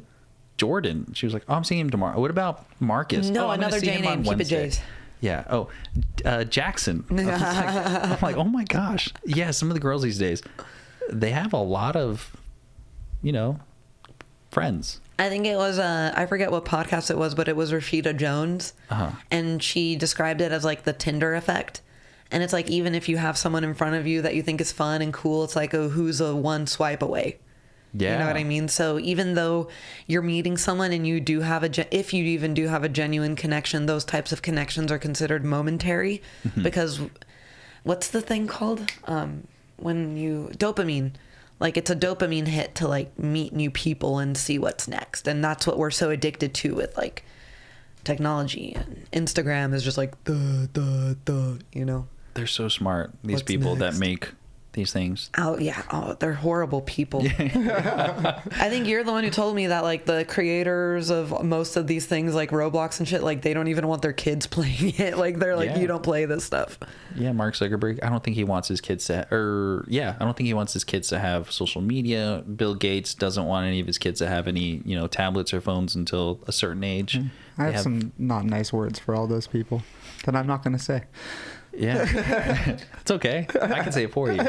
Jordan? She was like, oh, I'm seeing him tomorrow. What about Marcus? No, oh, I'm gonna another see J him on name. Keep it Wednesday." J's. Yeah. Oh, Jackson. I'm like, oh my gosh. Yeah, some of the girls these days, they have a lot of, friends. I think it was I forget what podcast it was, but it was Rashida Jones, and she described it as like the Tinder effect. And it's like, even if you have someone in front of you that you think is fun and cool, it's like, oh, who's a one swipe away? Yeah. You know what I mean? So even though you're meeting someone and you do have if you even do have a genuine connection, those types of connections are considered momentary, because what's the thing called? When you dopamine, like it's a dopamine hit to like meet new people and see what's next. And that's what we're so addicted to with like technology, and Instagram is just like, you know? They're so smart. These What's people next? that make these things. Oh yeah, they're horrible people. I think you're the one who told me that like the creators of most of these things, like Roblox and shit, like they don't even want their kids playing it. Like they're like, Yeah. you don't play this stuff. Yeah, Mark Zuckerberg. I don't think he wants his kids to, I don't think he wants his kids to have social media. Bill Gates doesn't want any of his kids to have any, tablets or phones until a certain age. I They have some not nice words for all those people that I'm not going to say. Yeah, it's okay. I can say it for you.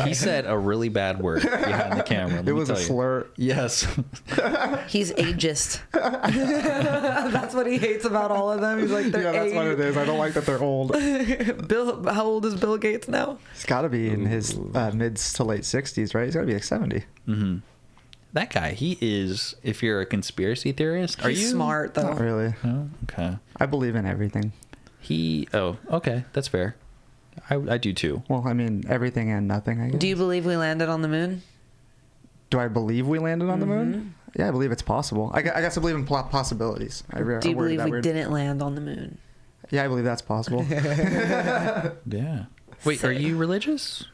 He said a really bad word behind the camera. let It me was a tell you. slur. Yes. He's ageist. That's what he hates about all of them. He's like, they're Yeah, that's what it is. I don't like that they're old. Bill, how old is Bill Gates now? He's got to be in his mid to late 60s, right? He's got to be like 70. That guy, he is, if you're a conspiracy theorist, are He's you? smart though. Not really. Oh, okay. I believe in everything. Okay. That's fair. I do too. Well, I mean, everything and nothing, I guess. Do you believe we landed on the moon? Do I believe we landed on the moon? Yeah, I believe it's possible. I guess I believe in possibilities. Do you believe we didn't land on the moon? Yeah, I believe that's possible. Yeah. Wait, are you religious?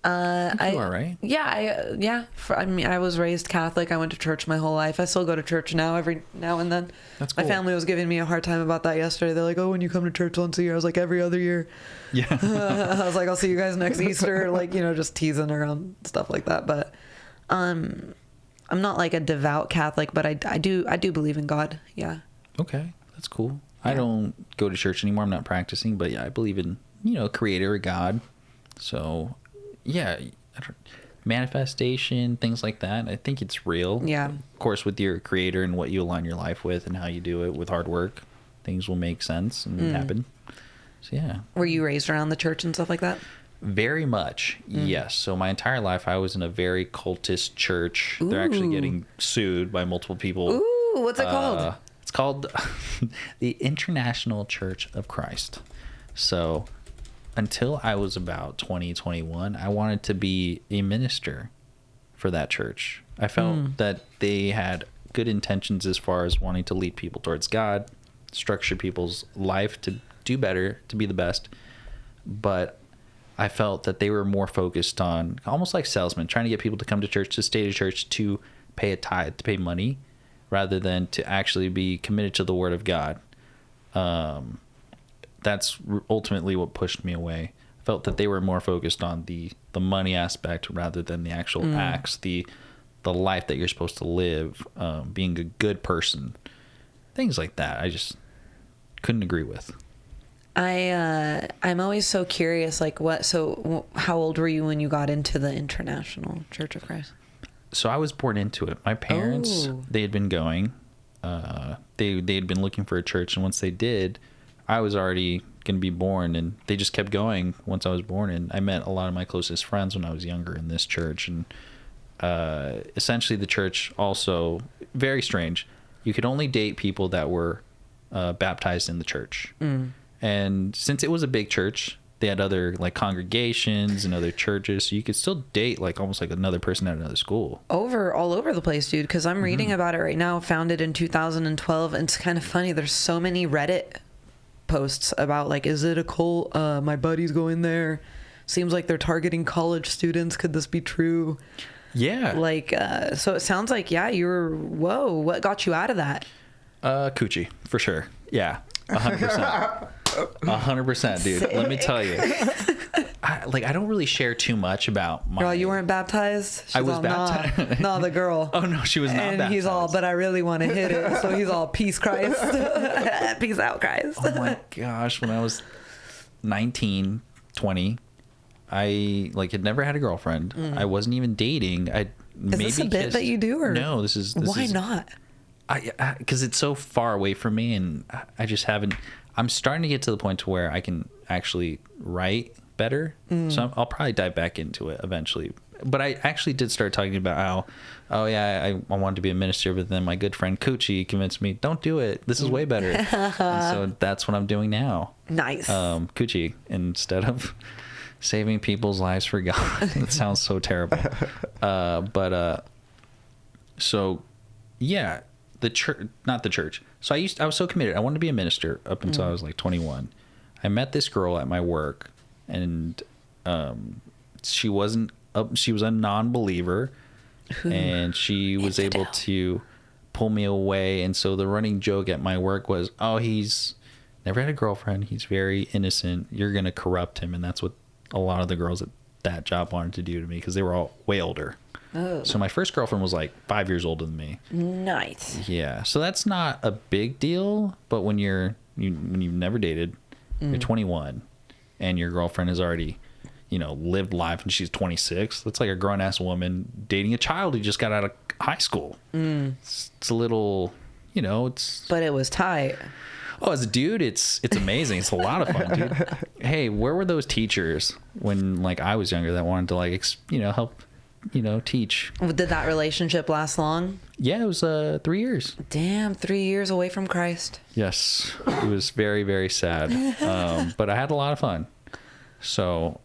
You are, right? Yeah. I mean, I was raised Catholic. I went to church my whole life. I still go to church now, every now and then. That's My cool. family was giving me a hard time about that yesterday. They're like, "Oh, when you come to church once a year," I was like, "Every other year." Yeah. I was like, "I'll see you guys next Easter," like just teasing around stuff like that. But I'm not like a devout Catholic, but I do believe in God. Yeah. Okay, that's cool. I don't go to church anymore. I'm not practicing, but yeah, I believe in, creator or God. So yeah, manifestation, things like that. I think it's real. Yeah. Of course, with your creator and what you align your life with and how you do it with hard work, things will make sense and happen. So yeah. Were you raised around the church and stuff like that? Very much, yes. So my entire life, I was in a very cultist church. They're actually getting sued by multiple people. Ooh, what's it called? It's called the International Church of Christ. So until I was about 20, 21, I wanted to be a minister for that church. I felt that they had good intentions as far as wanting to lead people towards God, structure people's life to do better, to be the best. But I felt that they were more focused on almost like salesmen, trying to get people to come to church, to stay to church, to pay a tithe, to pay money, rather than to actually be committed to the Word of God. That's ultimately what pushed me away. I felt that they were more focused on the money aspect rather than the actual acts, the life that you're supposed to live, being a good person, things like that. I just couldn't agree with. I'm always so curious, like how old were you when you got into the International Church of Christ? So I was born into it. My parents, they had been going, they had been looking for a church. And once they did, I was already going to be born, and they just kept going once I was born. And I met a lot of my closest friends when I was younger in this church. And essentially the church also, very strange. You could only date people that were baptized in the church. And since it was a big church, they had other like congregations and other churches, so you could still date like almost like another person at another school. All over the place, dude, because I'm reading about it right now. Founded in 2012, and it's kind of funny. There's so many Reddit posts about like, is it a cult? My buddies go in there. Seems like they're targeting college students. Could this be true? Yeah. Like, so it sounds like, yeah, whoa, what got you out of that? Coochie, for sure. Yeah, 100%. 100%, dude. Sick. Let me tell you. I don't really share too much about my... Girl, you weren't baptized? I was baptized. No, the girl. Oh, no, she was not baptized. And he's all, but I really want to hit it. So he's all, peace, Christ. Peace out, Christ. Oh, my gosh. When I was 19, 20, I had never had a girlfriend. I wasn't even dating. Is this a bit that you do? Or? No, this is... Why not? Because it's so far away from me, and I just haven't... I'm starting to get to the point to where I can actually write better. So I'll probably dive back into it eventually. But I actually did start talking about how, I wanted to be a minister, but then my good friend Coochie convinced me, don't do it. This is way better. And so that's what I'm doing now. Nice. Coochie, instead of saving people's lives for God. It sounds so terrible. So yeah. The church, not the church. So I was so committed. I wanted to be a minister up until I was like 21. I met this girl at my work, and she was a non-believer, and she was able to pull me away. And so the running joke at my work was, "Oh, he's never had a girlfriend. He's very innocent. You're gonna corrupt him." And that's what a lot of the girls at that job wanted to do to me, because they were all way older. Oh. So my first girlfriend was like 5 years older than me. Nice. Yeah. So that's not a big deal, but when you've never dated, you're 21, and your girlfriend has already, lived life, and she's 26. That's like a grown ass woman dating a child who just got out of high school. It's a little, it's. But it was tight. Oh, as a dude, it's amazing. It's a lot of fun, dude. Hey, where were those teachers when I was younger that wanted to help? Teach. Did that relationship last long? Yeah, it was 3 years. Damn, 3 years away from Christ. Yes, it was very, very sad. But I had a lot of fun. So,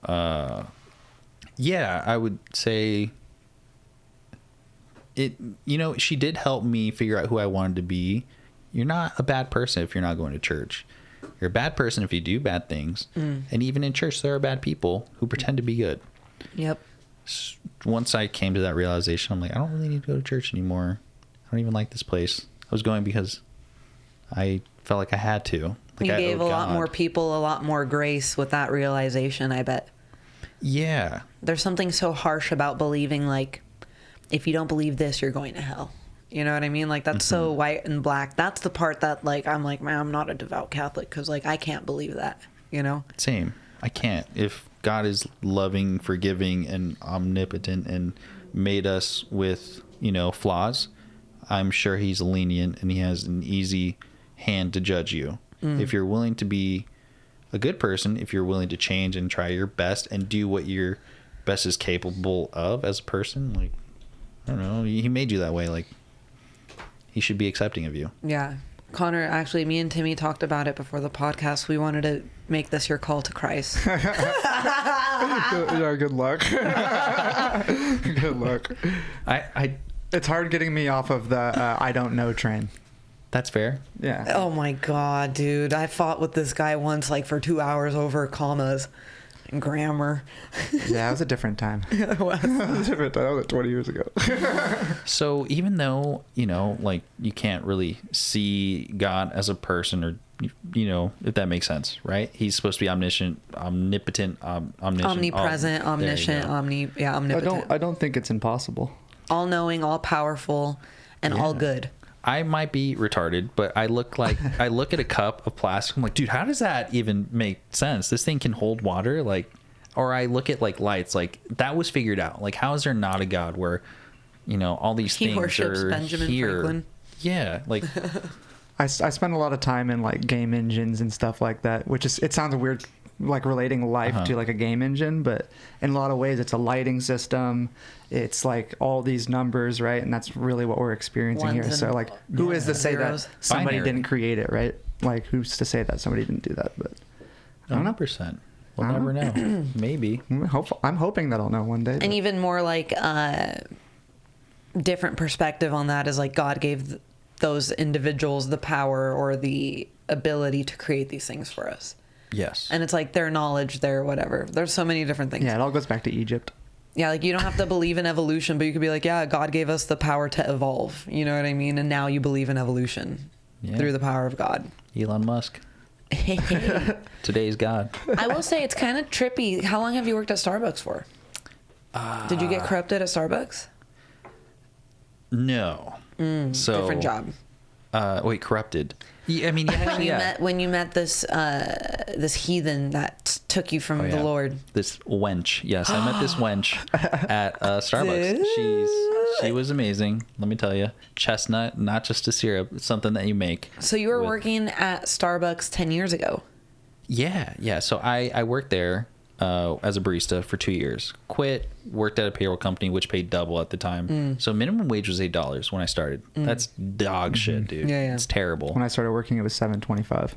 yeah, I would say it. She did help me figure out who I wanted to be. You're not a bad person if you're not going to church. You're a bad person if you do bad things. And even in church, there are bad people who pretend to be good. Yep. Once I came to that realization, I'm like, I don't really need to go to church anymore. I don't even like this place. I was going because I felt like I had to. You gave a lot more people a lot more grace with that realization, I bet. Yeah. There's something so harsh about believing, if you don't believe this, you're going to hell. You know what I mean? Like, that's so white and black. That's the part that, like, I'm like, man, I'm not a devout Catholic because, like, I can't believe that, you know? Same. I can't. If God is loving, forgiving, and omnipotent and made us with, you know, flaws, I'm sure he's lenient and he has an easy hand to judge you. If you're willing to be a good person, if you're willing to change and try your best and do what your best is capable of as a person, like, I don't know, he made you that way. Like, he should be accepting of you. Yeah. Connor, actually, me and Timmy talked about it before the podcast. We wanted to make this your call to Christ. Yeah, good luck. Good luck. It's hard getting me off of the I don't know train. That's fair. Yeah. Oh my God, dude. I fought with this guy once, like, for 2 hours over commas and grammar. Yeah, it was a different time. It was. It was a different time. That was 20 years ago. So even though, you know, like, you can't really see God as a person, or, you know, if that makes sense, right? He's supposed to be omniscient, omnipotent, Omnipresent, omniscient, omnipotent. I don't think it's impossible. All knowing, all powerful, and all good. I might be retarded, but I look at a cup of plastic. I'm like, dude, how does that even make sense? This thing can hold water, like, or I look at, like, lights, like, that was figured out. Like, how is there not a God where, you know, all these He things worships are Benjamin here? Franklin. Yeah, like, I spend a lot of time in, like, game engines and stuff like that, which is, it sounds weird, like, relating life to, like, a game engine, but in a lot of ways it's a lighting system. It's like all these numbers, right? And that's really what we're experiencing here. So, like, who is to say zeros. that somebody Binary. didn't create it, right? Like, who's to say that somebody didn't do that? But I don't know. 100%. We'll I don't never know. Maybe. I'm hoping that I'll know one day. And even more, like, different perspective on that is, like, God gave those individuals the power or the ability to create these things for us. Yes. And it's like their knowledge, their whatever. There's so many different things. Yeah, it all goes back to Egypt. Yeah, like, you don't have to believe in evolution, but you could be like, yeah, God gave us the power to evolve. You know what I mean? And now you believe in evolution through the power of God. Elon Musk. Today's God. I will say it's kind of trippy. How long have you worked at Starbucks for? Did you get corrupted at Starbucks? No. So Different job. Wait, corrupted. Yeah, I mean, When you met this this heathen that took you from the Lord. This wench. Yes, I met this wench at Starbucks. She was amazing. Let me tell you, chestnut, not just a syrup. It's something that you make. So you were working at Starbucks 10 years ago. Yeah. So I worked there as a barista for 2 years. Quit, worked at a payroll company which paid double at the time. So minimum wage was $8 when I started. That's dog shit, dude. Yeah. It's terrible. When I started working, it was $7.25.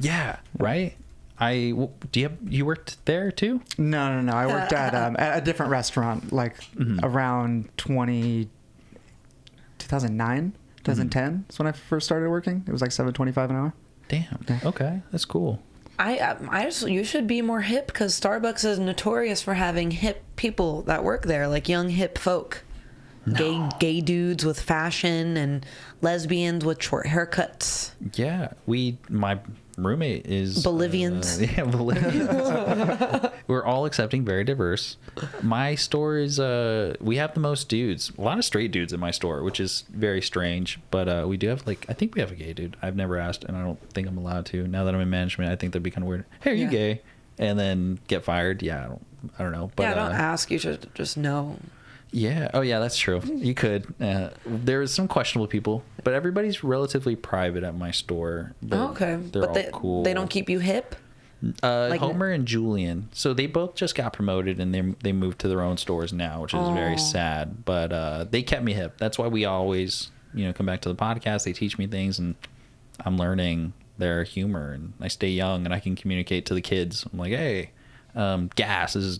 Yeah, right. You worked there too? No. I worked at a different restaurant, like around 2009, 2010. That's when I first started working. It was like $7.25 an hour. Damn. Okay, that's cool. You should be more hip, because Starbucks is notorious for having hip people that work there, like young hip folk. No. Gay dudes with fashion and lesbians with short haircuts. Yeah, my roommate is Bolivians. Bolivians. We're all accepting, very diverse. My store is we have the most dudes, a lot of straight dudes in my store, which is very strange, but we do have, like, I think we have a gay dude. I've never asked, and I don't think I'm allowed to. Now that I'm in management, I think that'd be kind of weird. Hey, are you gay? And then get fired. Yeah, I don't know, but don't ask, you should just know. Yeah. Oh, yeah, that's true. You could. There's some questionable people, but everybody's relatively private at my store. Okay. They're all cool. They don't keep you hip? Homer and Julian. So they both just got promoted and they moved to their own stores now, which is very sad. But they kept me hip. That's why we always, come back to the podcast. They teach me things, and I'm learning their humor, and I stay young, and I can communicate to the kids. I'm like, hey, gas is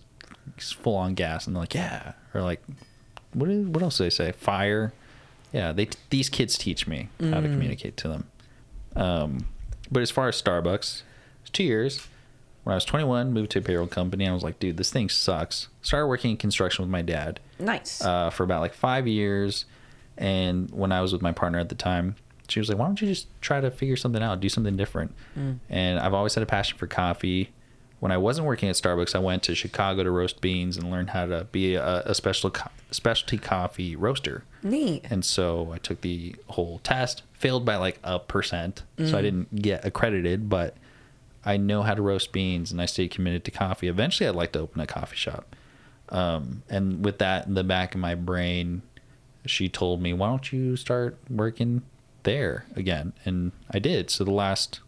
full on gas, and they're like, yeah, or like, what else do they say? Fire. Yeah, these kids teach me how to communicate to them. But as far as Starbucks, it's 2 years. When I was 21, moved to a payroll company, and I was like, dude, this thing sucks. Started working in construction with my dad. Nice. For about like 5 years, and when I was with my partner at the time, she was like, why don't you just try to figure something out, do something different? And I've always had a passion for coffee. when I wasn't working at Starbucks, I went to Chicago to roast beans and learned how to be a specialty coffee roaster. Neat. And so I took the whole test, failed by like 1%, so I didn't get accredited, but I know how to roast beans and I stayed committed to coffee. Eventually I'd like to open a coffee shop. And with that in the back of my brain, she told me, why don't you start working there again? And I did. So the last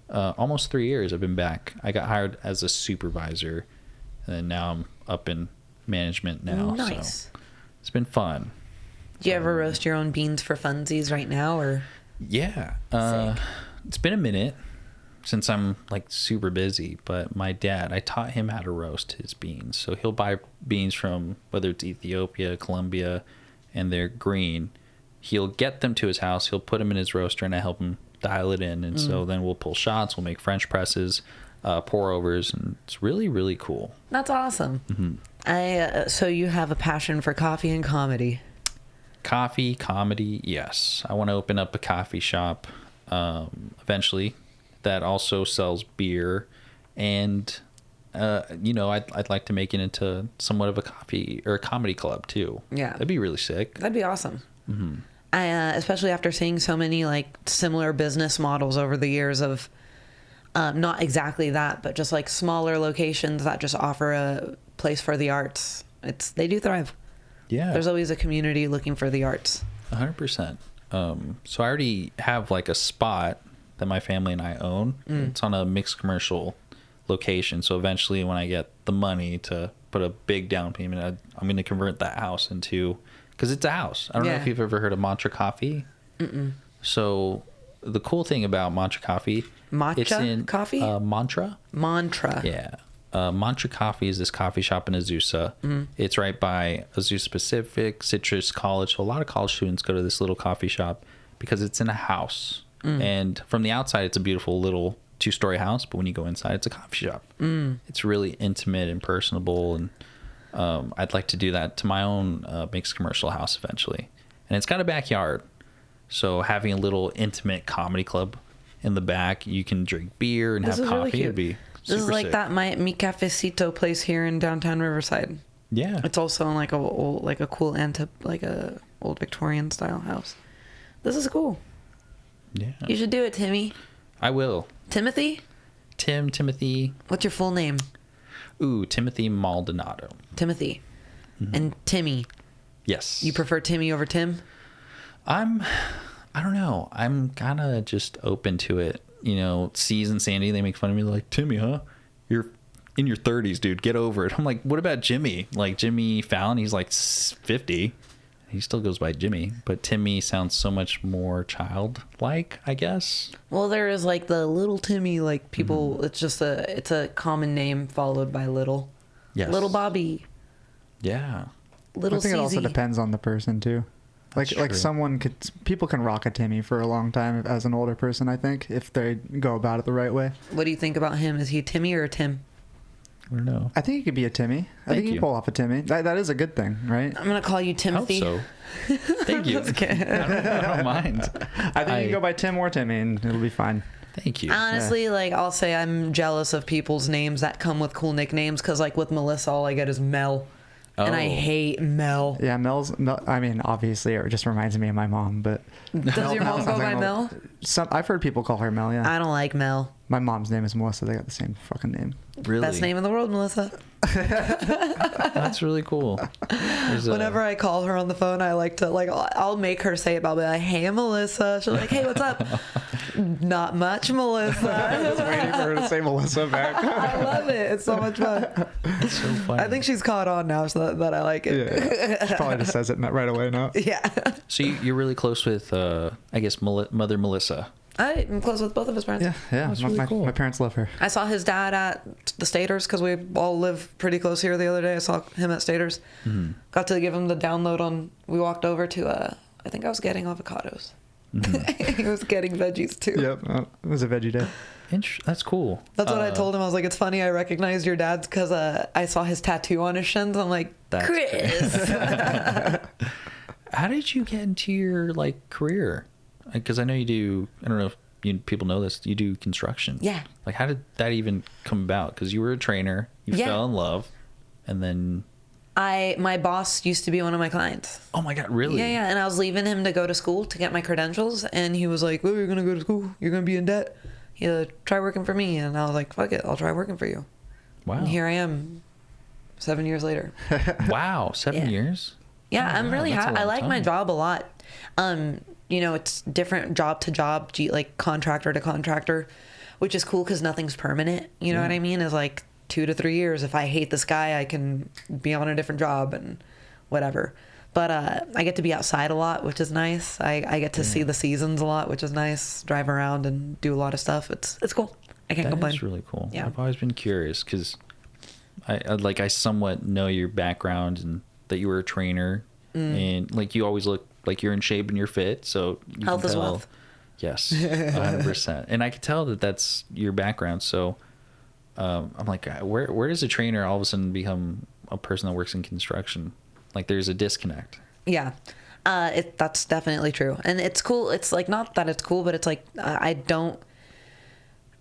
almost 3 years I've been back. I got hired as a supervisor, and now I'm up in management now. Nice. So it's been fun. Do you ever roast your own beans for funsies right now, or? Yeah. It's been a minute since I'm like super busy, but my dad, I taught him how to roast his beans. So he'll buy beans from whether it's Ethiopia, Colombia, and they're green. He'll get them to his house. He'll put them in his roaster, and I help him dial it in. And so then we'll pull shots, we'll make French presses, pour overs, and it's really, really cool. That's awesome. So you have a passion for coffee and comedy. Coffee, comedy, yes. I want to open up a coffee shop eventually that also sells beer, and I'd like to make it into somewhat of a coffee or a comedy club too. Yeah, that'd be really sick. That'd be awesome. I especially after seeing so many like similar business models over the years of not exactly that, but just like smaller locations that just offer a place for the arts. They do thrive. Yeah, there's always a community looking for the arts. 100%. So I already have like a spot that my family and I own. It's on a mixed commercial location. So eventually when I get the money to put a big down payment, I'm going to convert that house into, because it's a house. I don't know if you've ever heard of Mantra Coffee. So the cool thing about Mantra Coffee, coffee? Mantra. Yeah. Mantra Coffee is this coffee shop in Azusa. It's right by Azusa Pacific, Citrus College. So a lot of college students go to this little coffee shop because it's in a house. And from the outside, it's a beautiful little 2-story house. But when you go inside, it's a coffee shop. It's really intimate and personable. And I'd like to do that to my own mixed commercial house eventually. And it's got a backyard. So having a little intimate comedy club in the back, you can drink beer and have coffee. It'd be This is like sick. that Mi Cafecito place here in downtown Riverside. Yeah, it's also in like a cool like a old Victorian style house. This is cool. Yeah, you should do it, Timmy. I will. Timothy. Timothy. What's your full name? Ooh, Timothy Maldonado. Timothy. And Timmy. Yes. You prefer Timmy over Tim? I don't know. I'm kind of just open to it. You know, C's and Sandy, they make fun of me. They're like, Timmy, huh? You're in your 30s, dude. Get over it. I'm like, what about Jimmy? Like Jimmy Fallon, he's like 50. He still goes by Jimmy. But Timmy sounds so much more childlike, I guess. Well, there is like the little Timmy, like people, it's just it's a common name followed by little. Yes. Little Bobby. Yeah. Little I think CZ. it also depends on the person too. Like people can rock a Timmy for a long time as an older person, I think, if they go about it the right way. What do you think about him? Is he Timmy or a Tim? I don't know. I think he could be a Timmy. I think he can pull off a Timmy. That is a good thing, right? I'm going to call you Timothy. I hope so. Thank you. I don't mind. I think you can go by Tim or Timmy and it'll be fine. Thank you. Honestly, like I'll say I'm jealous of people's names that come with cool nicknames because like with Melissa, all I get is Mel. And I hate Mel. Yeah, Mel, I mean, obviously, it just reminds me of my mom, but... Does your mom go by Mel? I've heard people call her Mel, yeah. I don't like Mel. My mom's name is Melissa. They got the same fucking name. Really? Best name in the world, Melissa. That's really cool. Whenever I call her on the phone, I like to, like, I'll make her say it, but I'll be like, hey, Melissa. She'll be like, hey, what's up? Not much, Melissa. I was waiting for her to say Melissa back. I love it. It's so much fun. It's so funny. I think she's caught on now, so that I like it. Yeah. She probably just says it right away now. Yeah. So you're really close with, I guess, Mother Melissa. I'm close with both of his parents. Yeah. That's really cool. My parents love her. I saw his dad at the Staters because we all live pretty close here the other day. I saw him at Staters. Got to give him the download on. We walked over to, I think I was getting avocados. He was getting veggies too. Yep. It was a veggie day. That's cool. That's what I told him. I was like, it's funny. I recognized your dad's because I saw his tattoo on his shins. I'm like, That's Chris. How did you get into your career? Because I know you do, I don't know if people know this, you do construction. Yeah. Like, how did that even come about? Because you were a trainer, you fell in love, and then... My boss used to be one of my clients. Oh my God, really? Yeah. And I was leaving him to go to school to get my credentials. And he was like, oh, you're going to go to school. You're going to be in debt. Try working for me. And I was like, fuck it. I'll try working for you. Wow. And here I am 7 years later. Wow. 7 years? Yeah, Oh, I'm wow, really that's a happy. I long like my time. job a lot. It's different job to job, like contractor to contractor, which is cool because nothing's permanent. You know what I mean? It's like 2 to 3 years. If I hate this guy, I can be on a different job and whatever. But I get to be outside a lot, which is nice. I get to see the seasons a lot, which is nice. Drive around and do a lot of stuff. It's cool. I can't complain. That's really cool. Yeah. I've always been curious because I somewhat know your background and that you were a trainer and like you always look like you're in shape and you're fit. So you Health can is tell, wealth. Yes, 100%. And I could tell that that's your background. So I'm like, where does a trainer all of a sudden become a person that works in construction? Like there's a disconnect. Yeah. That's definitely true. And it's cool. It's like, not that it's cool, but it's like, I don't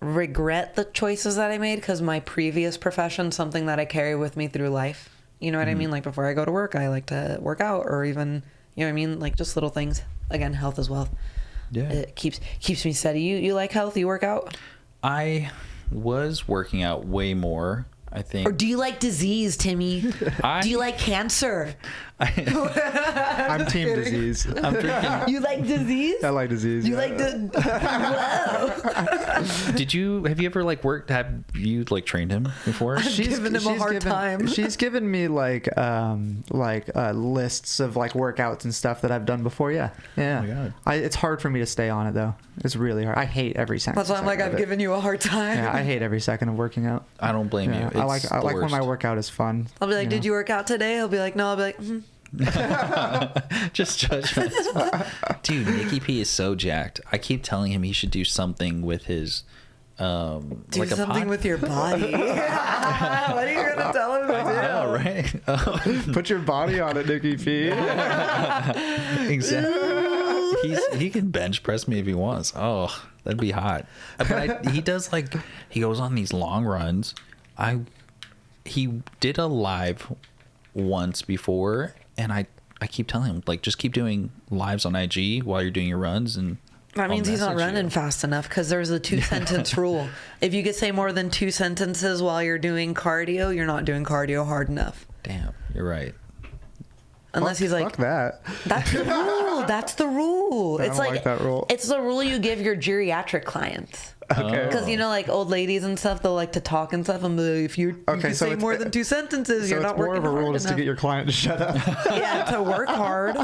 regret the choices that I made because my previous profession, something that I carry with me through life. You know what I mean? Like before I go to work, I like to work out or even, you know what I mean? Like just little things. Again, health is wealth. Yeah. It keeps me steady. You like health? You work out? I was working out way more, I think. Or do you like disease, Timmy? Do you like cancer? I'm team disease. I'm drinking. You like disease? I like disease. You like the... Whoa. Have you ever have you trained him before? Given him a hard time. She's given me lists of like workouts and stuff that I've done before. Yeah. Oh my God. It's hard for me to stay on it though. It's really hard. I hate every second. That's why I'm like, I've given you a hard time. Yeah, I hate every second of working out. I don't blame you. I like when my workout is fun. I'll be like, did you work out today? He'll be like, no. I'll be like, Just judgment. Dude, Nikki P is so jacked. I keep telling him he should do something with his do something with your body. What are you gonna tell him to do? Oh, right. Put your body on it, Nikki P. Exactly. He can bench press me if he wants. Oh, that'd be hot. But he does he goes on these long runs. He did a live once before, and I keep telling him just keep doing lives on IG while you're doing your runs, and that means he's not running fast enough because there's a 2-sentence rule. If you could say more than 2 sentences while you're doing cardio, you're not doing cardio hard enough. Damn, you're right. Unless he's like, fuck that. That's the rule. That's the rule. I don't like that rule. It's the rule you give your geriatric clients. Okay. Because old ladies and stuff, they'll like to talk and stuff. And if you can say more than 2 sentences, you're not working hard enough. So it's more of a rule just to get your client to shut up. Yeah, to work hard.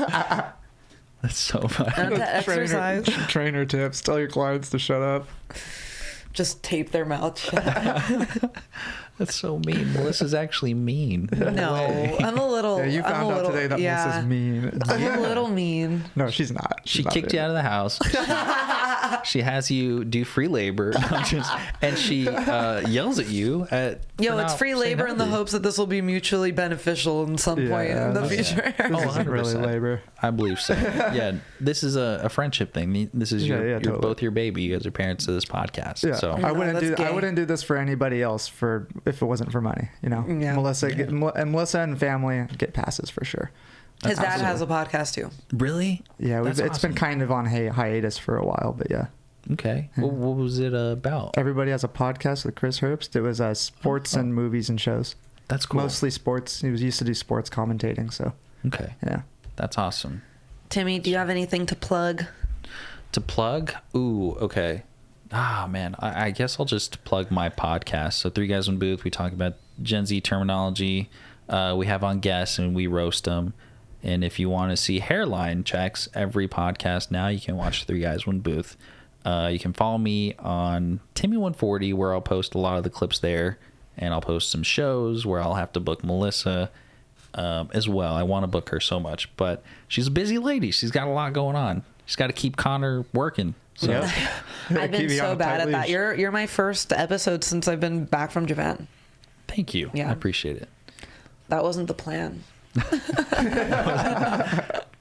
That's so funny. And to exercise. Trainer tips: tell your clients to shut up. Just tape their mouth shut. That's so mean. Melissa's actually mean. No, I'm a little. Yeah, you found out today that Melissa's mean. I'm a little mean. No, she's not. She kicked you out of the house. She has you do free labor, and she yells at you. It's free labor in the hopes that this will be mutually beneficial in some point in the future. This isn't really labor. I believe so. Yeah, this is a friendship thing. This is totally. both your baby. You guys are parents of this podcast. Yeah. So I wouldn't do this for anybody else if it wasn't for money. Yeah. Melissa and family get passes for sure. His dad has a podcast too. Really? Yeah, it's been kind of on hiatus for a while, but yeah. Okay. Yeah. What was it about? Everybody has a podcast with Chris Herbst. It was sports and movies and shows. That's cool. Mostly sports. He was used to do sports commentating, so. Okay. Yeah. That's awesome. Timmy, do you have anything to plug? To plug? Ooh, okay. Man, I guess I'll just plug my podcast. So 3 Guys in Booth, we talk about Gen Z terminology. We have on guests and we roast them. And if you want to see hairline checks every podcast now, you can watch 3 Guys One Booth. You can follow me on Timmy140, where I'll post a lot of the clips there, and I'll post some shows where I'll have to book Melissa as well. I want to book her so much, but she's a busy lady. She's got a lot going on. She's got to keep Connor working. So. I've been so bad at that. You're my first episode since I've been back from Japan. Thank you. Yeah. I appreciate it. That wasn't the plan.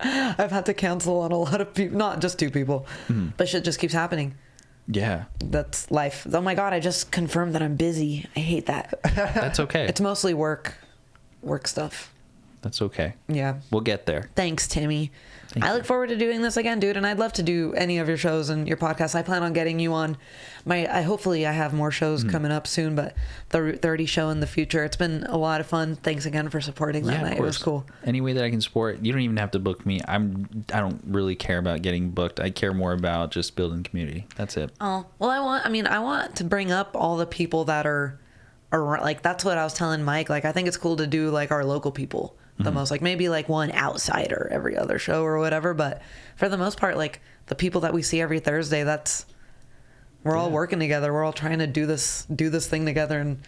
I've had to cancel on a lot of people, not just 2 people, but shit just keeps happening. Yeah. That's life. Oh my God, I just confirmed that I'm busy. I hate that. That's okay. It's mostly work stuff. That's okay. Yeah. We'll get there. Thanks, Timmy. Thank I you. look forward to doing this again, dude, and I'd love to do any of your shows and your podcasts. I plan on getting you on hopefully I have more shows coming up soon, but the Route 30 show in the future. It's been a lot of fun. Thanks again for supporting that night. It was cool. Any way that I can support, you don't even have to book me. I don't really care about getting booked. I care more about just building community. That's it. Oh, well, I want to bring up all the people that are like, that's what I was telling Mike. Like, I think it's cool to do like our local people the most, like maybe like one outsider every other show or whatever. But for the most part, like the people that we see every Thursday, we're all working together. We're all trying to do this thing together. And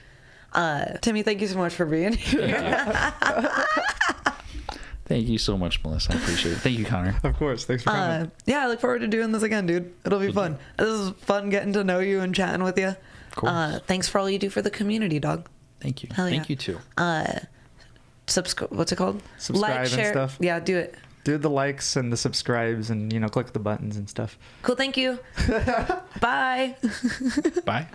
Timmy, thank you so much for being here. Thank you so much, Melissa. I appreciate it. Thank you, Connor. Of course. Thanks for coming. Yeah, I look forward to doing this again, dude. It'll be fun. This is fun getting to know you and chatting with you. Of course. Thanks for all you do for the community, dog. Thank you. Hell yeah. Thank you too. What's it called? Subscribe and stuff. Yeah, do it. Do the likes and the subscribes and, click the buttons and stuff. Cool, thank you. Bye. Bye.